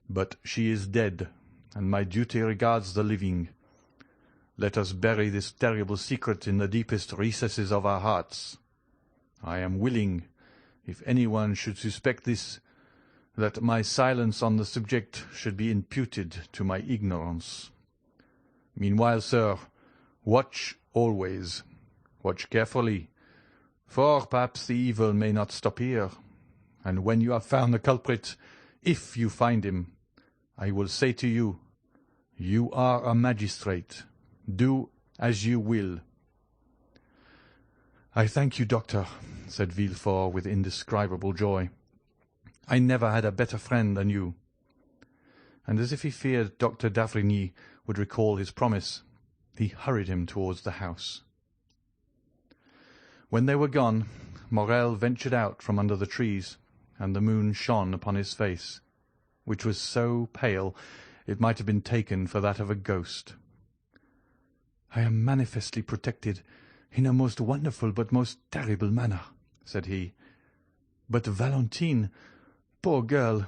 but she is dead, and my duty regards the living. Let us bury this terrible secret in the deepest recesses of our hearts. I am willing, if anyone should suspect this, that my silence on the subject should be imputed to my ignorance. Meanwhile, sir, watch always. Watch carefully, for perhaps the evil may not stop here, and when you have found the culprit, if you find him, I will say to you, you are a magistrate. Do as you will. I thank you, doctor, said Villefort with indescribable joy. I never had a better friend than you. And as if he feared Dr. d'Avrigny would recall his promise, he hurried him towards the house. When they were gone, Morrel ventured out from under the trees, and the moon shone upon his face, which was so pale it might have been taken for that of a ghost. I am manifestly protected in a most wonderful but most terrible manner, said he. But Valentine, poor girl,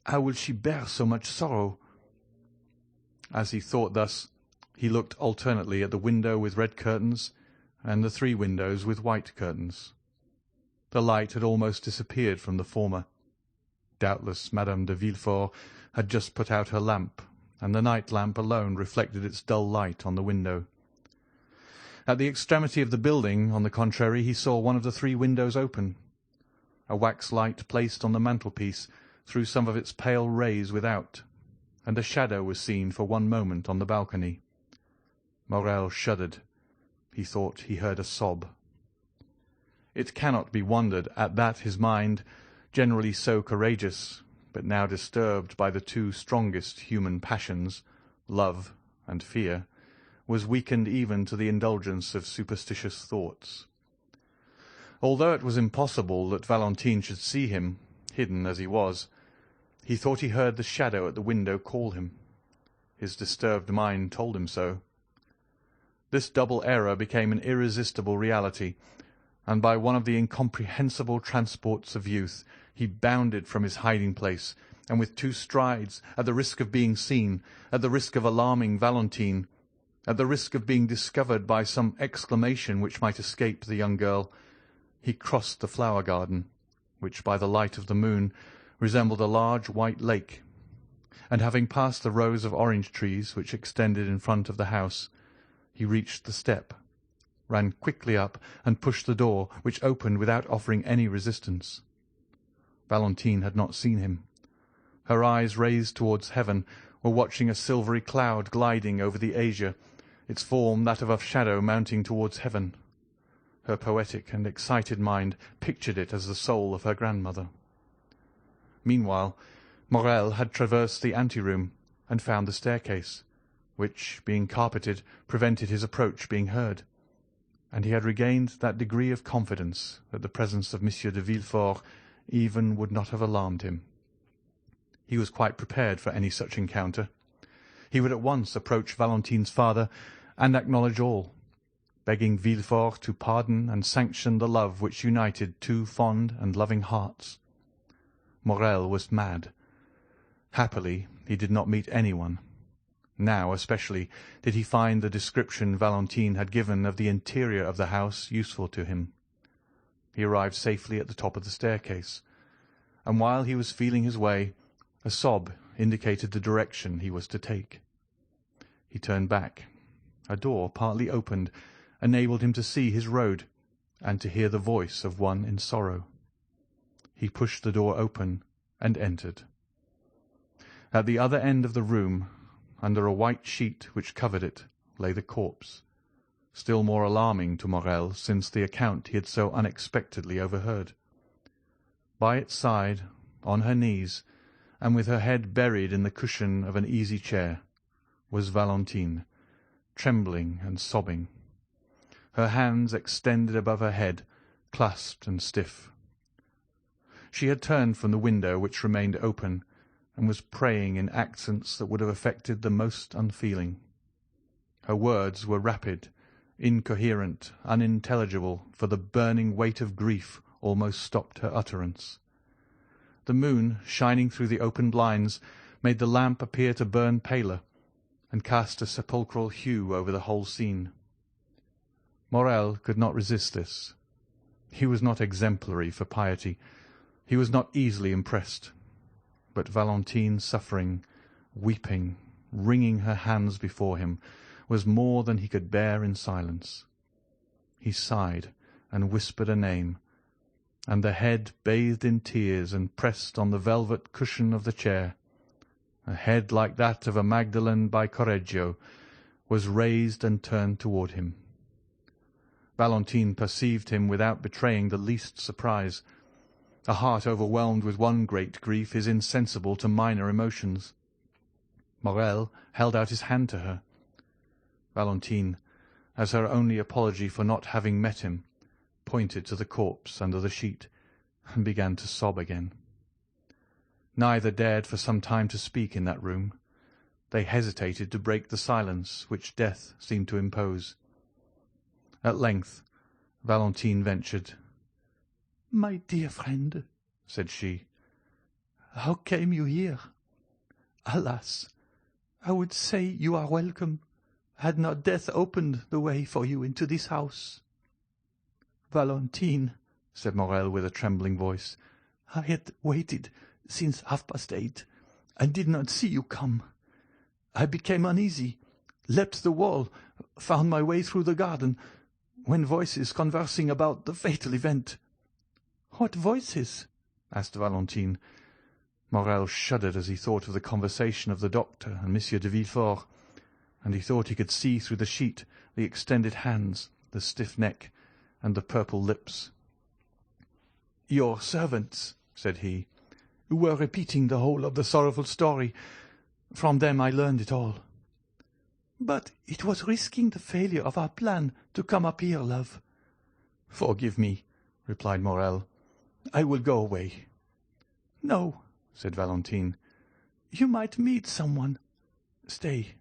how will she bear so much sorrow? As he thought thus, he looked alternately at the window with red curtains and the 3 windows with white curtains. The light had almost disappeared from the former. Doubtless Madame de Villefort had just put out her lamp, and the night lamp alone reflected its dull light on the window. At the extremity of the building, on the contrary, he saw one of the 3 windows open. A wax light placed on the mantelpiece threw some of its pale rays without, and a shadow was seen for one moment on the balcony. Morrel shuddered. He thought he heard a sob. It cannot be wondered at that his mind, generally so courageous, but now disturbed by the 2 strongest human passions, love and fear, was weakened even to the indulgence of superstitious thoughts. Although it was impossible that Valentine should see him, hidden as he was, he thought he heard the shadow at the window call him. His disturbed mind told him so. This double error became an irresistible reality, and by one of the incomprehensible transports of youth he bounded from his hiding-place, and with 2 strides, at the risk of being seen, at the risk of alarming Valentine, at the risk of being discovered by some exclamation which might escape the young girl, he crossed the flower-garden, which by the light of the moon resembled a large white lake, and having passed the rows of orange trees which extended in front of the house, he reached the step, ran quickly up, and pushed the door, which opened without offering any resistance. Valentine had not seen him. Her eyes, raised towards heaven, were watching a silvery cloud gliding over the azure, its form that of a shadow mounting towards heaven. Her poetic and excited mind pictured it as the soul of her grandmother. Meanwhile, Morrel had traversed the anteroom and found the staircase, which, being carpeted, prevented his approach being heard, and he had regained that degree of confidence that the presence of Monsieur de Villefort even would not have alarmed him. He was quite prepared for any such encounter. He would at once approach Valentine's father and acknowledge all, begging Villefort to pardon and sanction the love which united 2 fond and loving hearts. Morrel was mad. Happily, he did not meet anyone. Now, especially, did he find the description Valentine had given of the interior of the house useful to him. He arrived safely at the top of the staircase, and while he was feeling his way, a sob indicated the direction he was to take. He turned back. A door, partly opened, enabled him to see his road and to hear the voice of one in sorrow. He pushed the door open and entered. At the other end of the room, under a white sheet which covered it, lay the corpse, still more alarming to Morrel since the account he had so unexpectedly overheard. By its side, on her knees, and with her head buried in the cushion of an easy-chair, was Valentine, trembling and sobbing, her hands extended above her head, clasped and stiff. She had turned from the window, which remained open, and was praying in accents that would have affected the most unfeeling. Her words were rapid, incoherent, unintelligible, for the burning weight of grief almost stopped her utterance. The moon, shining through the open blinds, made the lamp appear to burn paler, and cast a sepulchral hue over the whole scene. Morel could not resist this. He was not exemplary for piety. He was not easily impressed. But Valentine, suffering, weeping, wringing her hands before him, was more than he could bear in silence. He sighed and whispered a name, and the head bathed in tears and pressed on the velvet cushion of the chair, a head like that of a Magdalene by Correggio, was raised and turned toward him. Valentine perceived him without betraying the least surprise. A heart overwhelmed with one great grief is insensible to minor emotions. Morel held out his hand to her. Valentine, as her only apology for not having met him, pointed to the corpse under the sheet, and began to sob again. Neither dared for some time to speak in that room. They hesitated to break the silence which death seemed to impose. At length Valentine ventured. "My dear friend," said she, "how came you here? Alas, I would say you are welcome, had not death opened the way for you into this house." "Valentine," said Morel with a trembling voice, "I had waited since 8:30, and did not see you come. I became uneasy, leapt the wall, found my way through the garden, when voices conversing about the fatal event." "What voices?" asked Valentine. Morel shuddered as he thought of the conversation of the doctor and Monsieur de Villefort, and he thought he could see through the sheet the extended hands, the stiff neck, and the purple lips. "Your servants," said he, "were repeating the whole of the sorrowful story. From them I learned it all." "But it was risking the failure of our plan to come up here, love." "Forgive me," replied Morel. "I will go away." "No," said Valentine. "You might meet someone. Stay."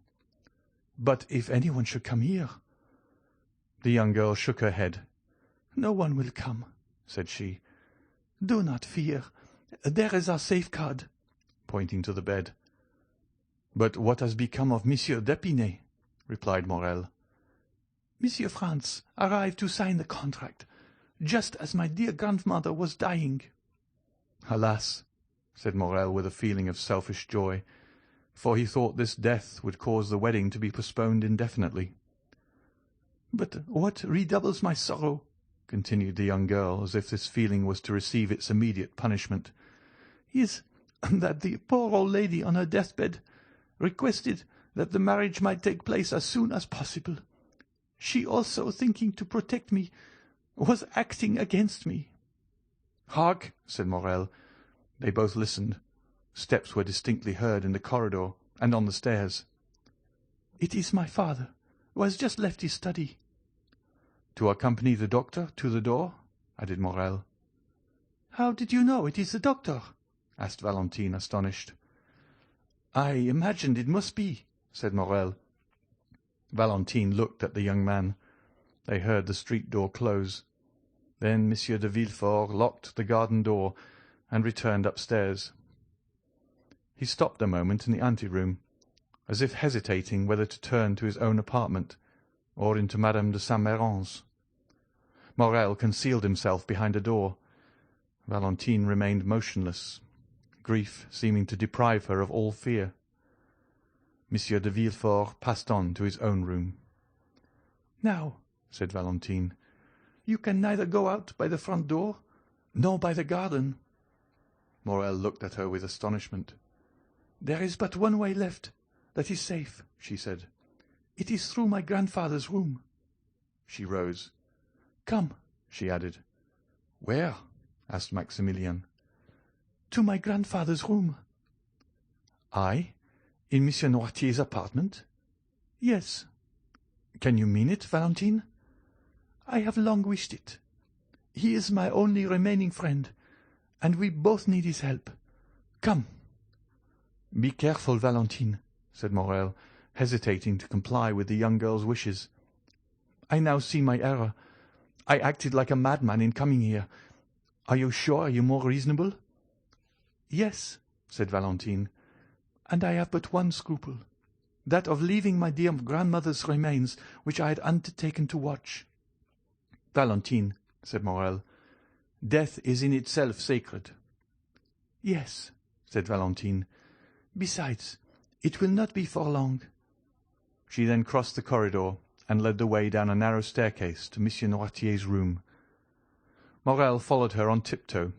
"But if anyone should come here?" The young girl shook her head. "No one will come," said she. "Do not fear. There is our safeguard," pointing to the bed. "But what has become of Monsieur d'Épinay?" replied Morel. "Monsieur Franz arrived to sign the contract, just as my dear grandmother was dying." "Alas," said Morel with a feeling of selfish joy, for he thought this death would cause the wedding to be postponed indefinitely. "But what redoubles my sorrow," continued the young girl, as if this feeling was to receive its immediate punishment, "is that the poor old lady on her deathbed requested that the marriage might take place as soon as possible. She also, thinking to protect me, was acting against me." "Hark!" said Morel. They both listened. Steps were distinctly heard in the corridor and on the stairs. "It is my father, who has just left his study." "To accompany the doctor to the door?" added Morel. "How did you know it is the doctor?" asked Valentine, astonished. "I imagined it must be," said Morel. Valentine looked at the young man. They heard the street door close. Then Monsieur de Villefort locked the garden door and returned upstairs. He stopped a moment in the anteroom, as if hesitating whether to turn to his own apartment or into Madame de Saint-Méran's. Morel concealed himself behind a door. Valentine remained motionless, grief seeming to deprive her of all fear. Monsieur de Villefort passed on to his own room. "Now," said Valentine, "you can neither go out by the front door nor by the garden." Morel looked at her with astonishment. "There is but one way left that is safe," she said. "It is through my grandfather's room." She rose. "Come," she added. "Where?" asked Maximilian. "To my grandfather's room." "I? In Monsieur Noirtier's apartment?" "Yes." "Can you mean it, Valentine?" "I have long wished it. He is my only remaining friend, and we both need his help. Come." "Be careful, Valentine," said Morel, hesitating to comply with the young girl's wishes. "I now see my error. I acted like a madman in coming here. Are you sure you are more reasonable?" "Yes," said Valentine, "and I have but one scruple, that of leaving my dear grandmother's remains, which I had undertaken to watch." "Valentine," said Morel, "death is in itself sacred." "Yes," said Valentine. "Besides, it will not be for long." She then crossed the corridor and led the way down a narrow staircase to Monsieur Noirtier's room. Morel followed her on tiptoe.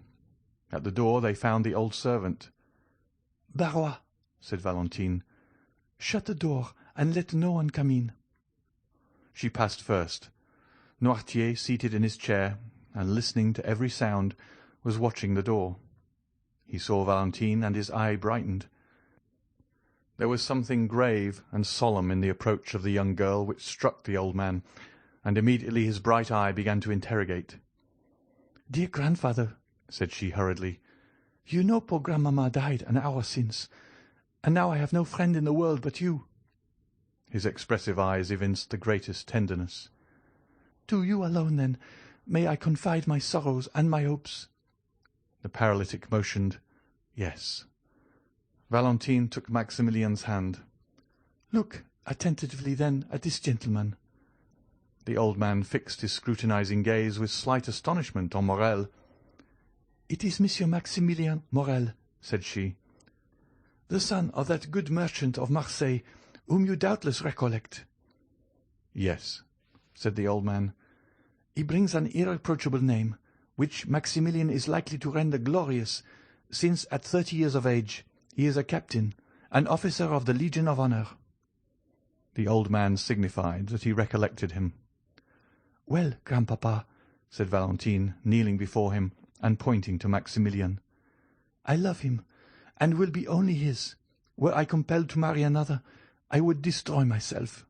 At the door they found the old servant. "Barrois," said Valentine, "shut the door and let no one come in." She passed first. Noirtier, seated in his chair and listening to every sound, was watching the door. He saw Valentine, and his eye brightened. There was something grave and solemn in the approach of the young girl which struck the old man, and immediately his bright eye began to interrogate. "Dear grandfather," said she hurriedly, "you know poor grandmamma died an hour since, and now I have no friend in the world but you." His expressive eyes evinced the greatest tenderness. "To you alone, then, may I confide my sorrows and my hopes?" The paralytic motioned, "Yes." Valentine took Maximilian's hand. "Look attentively, then, at this gentleman." The old man fixed his scrutinizing gaze with slight astonishment on Morel. "It is Monsieur Maximilien Morel," said she, "the son of that good merchant of Marseille, whom you doubtless recollect." "Yes," said the old man. "He brings an irreproachable name, which Maximilian is likely to render glorious, since at 30 years of age he is a captain, an officer of the Legion of Honor." The old man signified that he recollected him. "Well, grandpapa," said Valentine, kneeling before him and pointing to Maximilian, "I love him, and will be only his. Were I compelled to marry another, I would destroy myself."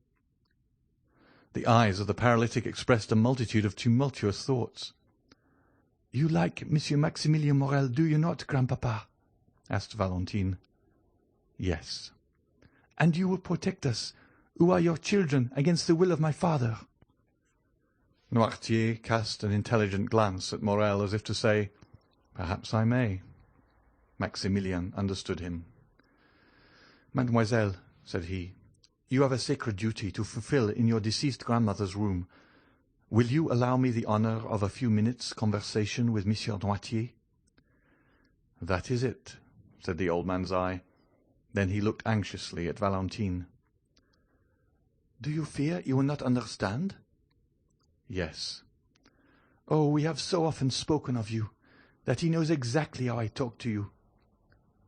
The eyes of the paralytic expressed a multitude of tumultuous thoughts. "You like Monsieur Maximilien Morel, do you not, grandpapa?" asked Valentine. "Yes." "And you will protect us, who are your children, against the will of my father?" Noirtier cast an intelligent glance at Morel, as if to say, "Perhaps I may." Maximilian understood him. "Mademoiselle," said he, "you have a sacred duty to fulfill in your deceased grandmother's room. Will you allow me the honor of a few minutes' conversation with Monsieur Noirtier?" "That is it," said the old man's eye. Then he looked anxiously at Valentine. "Do you fear he will not understand?" "Yes." "Oh, we have so often spoken of you, that he knows exactly how I talk to you."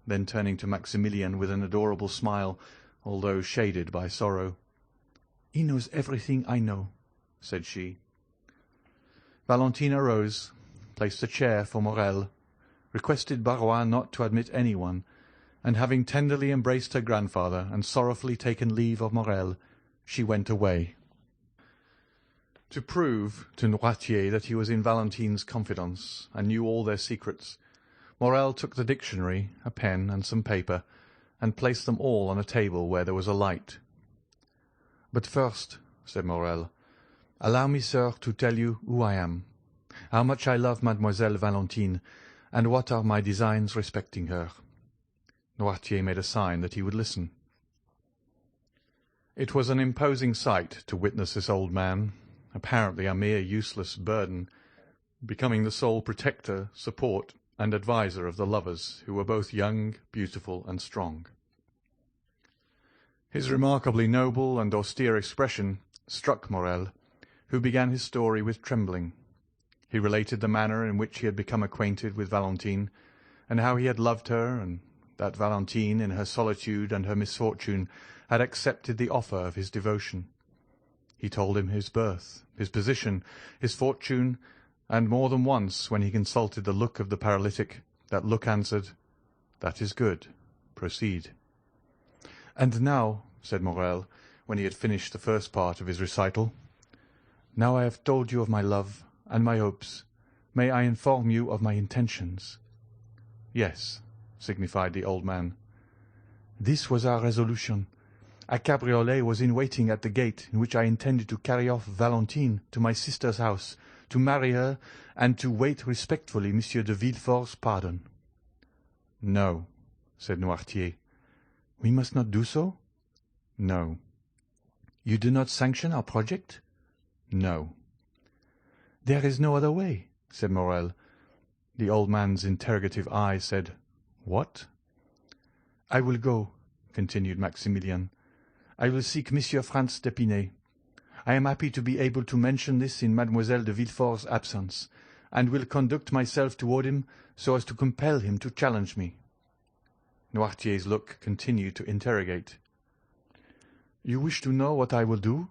Then turning to Maximilian with an adorable smile, although shaded by sorrow, "He knows everything I know," said she. Valentine arose, placed a chair for Morel, requested Barrois not to admit anyone, and having tenderly embraced her grandfather and sorrowfully taken leave of Morel, she went away. To prove to Noirtier that he was in Valentine's confidence and knew all their secrets, Morel took the dictionary, a pen, and some paper, and placed them all on a table where there was a light. "But first," said Morel, "allow me, sir, to tell you who I am, how much I love Mademoiselle Valentine, and what are my designs respecting her." Noirtier made a sign that he would listen. It was an imposing sight to witness this old man, apparently a mere useless burden, becoming the sole protector, support, and adviser of the lovers, who were both young, beautiful, and strong. His remarkably noble and austere expression struck Morel, who began his story with trembling. He related the manner in which he had become acquainted with Valentine, and how he had loved her, and that Valentine, in her solitude and her misfortune, had accepted the offer of his devotion. He told him his birth, his position, his fortune, and more than once, when he consulted the look of the paralytic, that look answered, "That is good. Proceed." "And now," said Morel, when he had finished the first part of his recital, "now I have told you of my love and my hopes, may I inform you of my intentions?" "Yes," signified the old man. "This was our resolution. A cabriolet was in waiting at the gate, in which I intended to carry off Valentine to my sister's house, to marry her, and to wait respectfully Monsieur de Villefort's pardon." "No," said Noirtier. "We must not do so?" "No." "You do not sanction our project?" "No." "There is no other way," said Morrel. The old man's interrogative eye said, "What?" "I will go," continued Maximilian. "I will seek Monsieur Franz d'Épinay. I am happy to be able to mention this in Mademoiselle de Villefort's absence, and will conduct myself toward him so as to compel him to challenge me." Noirtier's look continued to interrogate. "You wish to know what I will do?"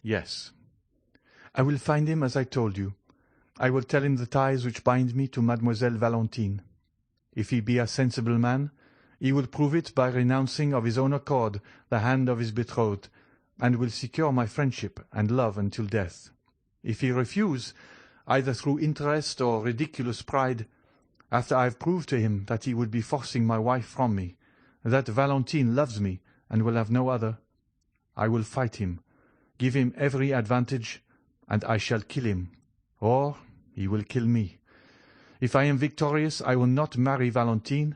"Yes." "I will find him as I told you. I will tell him the ties which bind me to Mademoiselle Valentine. If he be a sensible man, he will prove it by renouncing of his own accord the hand of his betrothed, and will secure my friendship and love until death. If he refuse, either through interest or ridiculous pride, after I have proved to him that he would be forcing my wife from me, that Valentine loves me and will have no other, I will fight him, give him every advantage, and I shall kill him, or he will kill me. If I am victorious, I will not marry Valentine,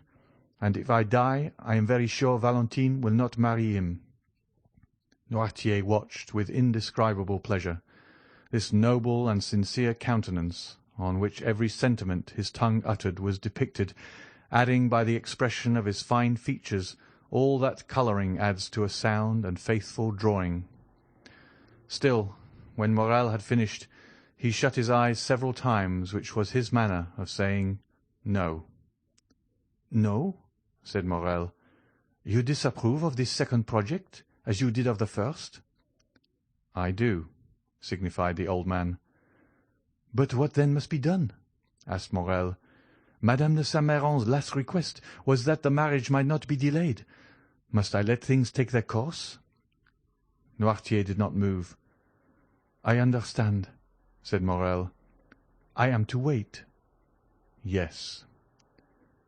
and if I die, I am very sure Valentine will not marry him." Noirtier watched with indescribable pleasure this noble and sincere countenance, on which every sentiment his tongue uttered was depicted, adding by the expression of his fine features all that colouring adds to a sound and faithful drawing. Still, when Morrel had finished, he shut his eyes several times, which was his manner of saying no. "No?" said Morrel. "You disapprove of this second project, as you did of the first?" "I do," signified the old man. "But what then must be done?" asked Morrel. "Madame de Saint-Méran's last request was that the marriage might not be delayed. Must I let things take their course?" Noirtier did not move. "I understand," said Morrel. "I am to wait." "Yes."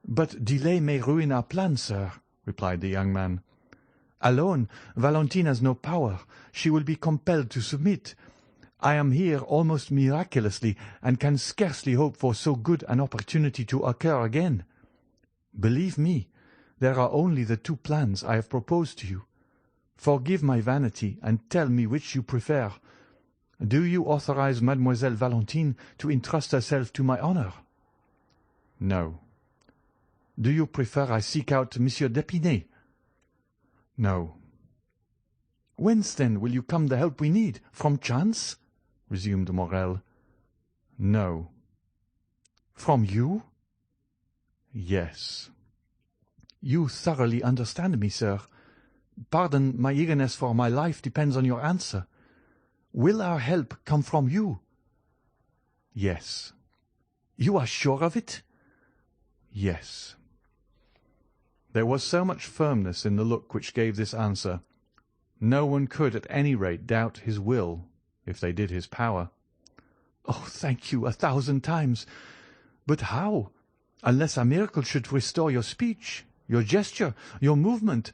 "But delay may ruin our plans, sir," replied the young man. "Alone, Valentine has no power. She will be compelled to submit. I am here almost miraculously, and can scarcely hope for so good an opportunity to occur again. Believe me, there are only the two plans I have proposed to you. Forgive my vanity, and tell me which you prefer. Do you authorize Mademoiselle Valentine to entrust herself to my honor?" "No." "Do you prefer I seek out Monsieur d'Épinay?" "No." "Whence, then, will you come the help we need? From chance?" resumed Morrel. "No." "From you?" "Yes." "You thoroughly understand me, sir. Pardon my eagerness, for my life depends on your answer. Will our help come from you?" "Yes." "You are sure of it?" "Yes." There was so much firmness in the look which gave this answer. No one could at any rate doubt his will, if they did his power. "Oh, thank you 1,000 times. But how? Unless a miracle should restore your speech, your gesture, your movement,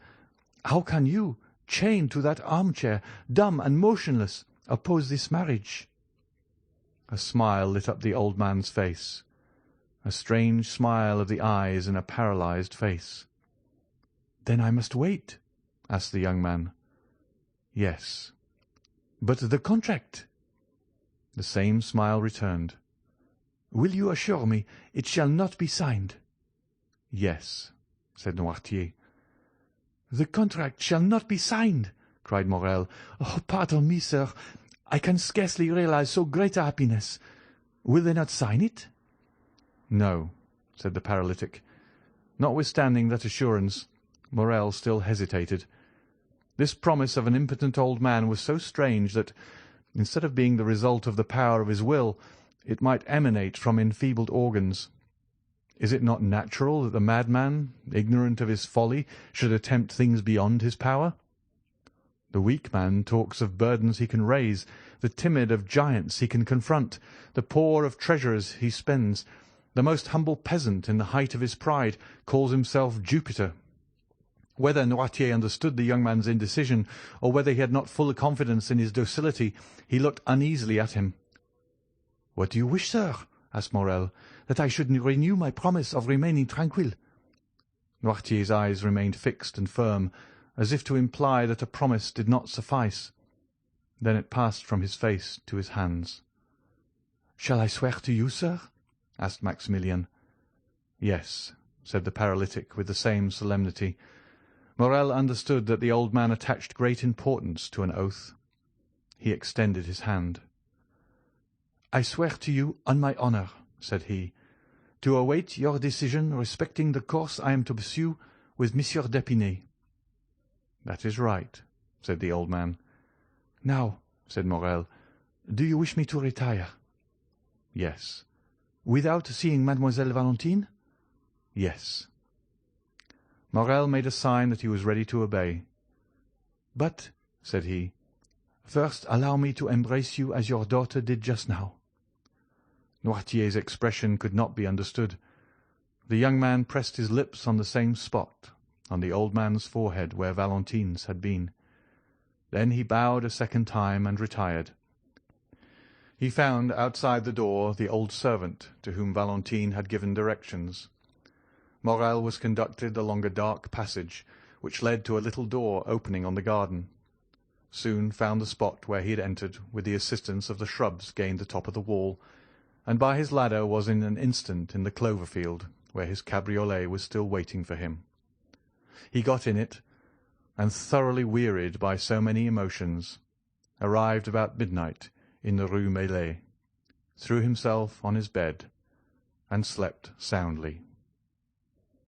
how can you, chained to that armchair, dumb and motionless, oppose this marriage?" A smile lit up the old man's face, a strange smile of the eyes in a paralyzed face. "Then I must wait?" asked the young man. "Yes." "But the contract?" The same smile returned. "Will you assure me it shall not be signed?" "Yes," said Noirtier. "The contract shall not be signed!" cried Morrel. "Oh, pardon me, sir. I can scarcely realize so great a happiness. Will they not sign it?" "No," said the paralytic. Notwithstanding that assurance, Morrel still hesitated. This promise of an impotent old man was so strange that, instead of being the result of the power of his will, it might emanate from enfeebled organs. Is it not natural that the madman, ignorant of his folly, should attempt things beyond his power? The weak man talks of burdens he can raise, the timid of giants he can confront, the poor of treasures he spends. The most humble peasant, in the height of his pride, calls himself Jupiter. Whether Noirtier understood the young man's indecision, or whether he had not full confidence in his docility, he looked uneasily at him. "What do you wish, sir?" asked Morel. "That I should renew my promise of remaining tranquil." Noirtier's eyes remained fixed and firm, as if to imply that a promise did not suffice. Then it passed from his face to his hands. "Shall I swear to you, sir?" asked Maximilian. "Yes," said the paralytic with the same solemnity. Morel understood that the old man attached great importance to an oath. He extended his hand. "I swear to you on my honour," said he, "to await your decision respecting the course I am to pursue with Monsieur d'Épinay." "That is right," said the old man. "Now," said Morel, "do you wish me to retire?" "Yes." "Without seeing Mademoiselle Valentine?" "Yes." Morel made a sign that he was ready to obey. "But," said he, "first allow me to embrace you as your daughter did just now." Noirtier's expression could not be understood. The young man pressed his lips on the same spot, on the old man's forehead where Valentine's had been. Then he bowed a second time and retired. He found outside the door the old servant to whom Valentine had given directions. Morel was conducted along a dark passage which led to a little door opening on the garden. Soon found the spot where he had entered, with the assistance of the shrubs gained the top of the wall, and by his ladder was in an instant in the clover field, where his cabriolet was still waiting for him. He got in it, and thoroughly wearied by so many emotions, arrived about midnight in the Rue Meslay, threw himself on his bed, and slept soundly.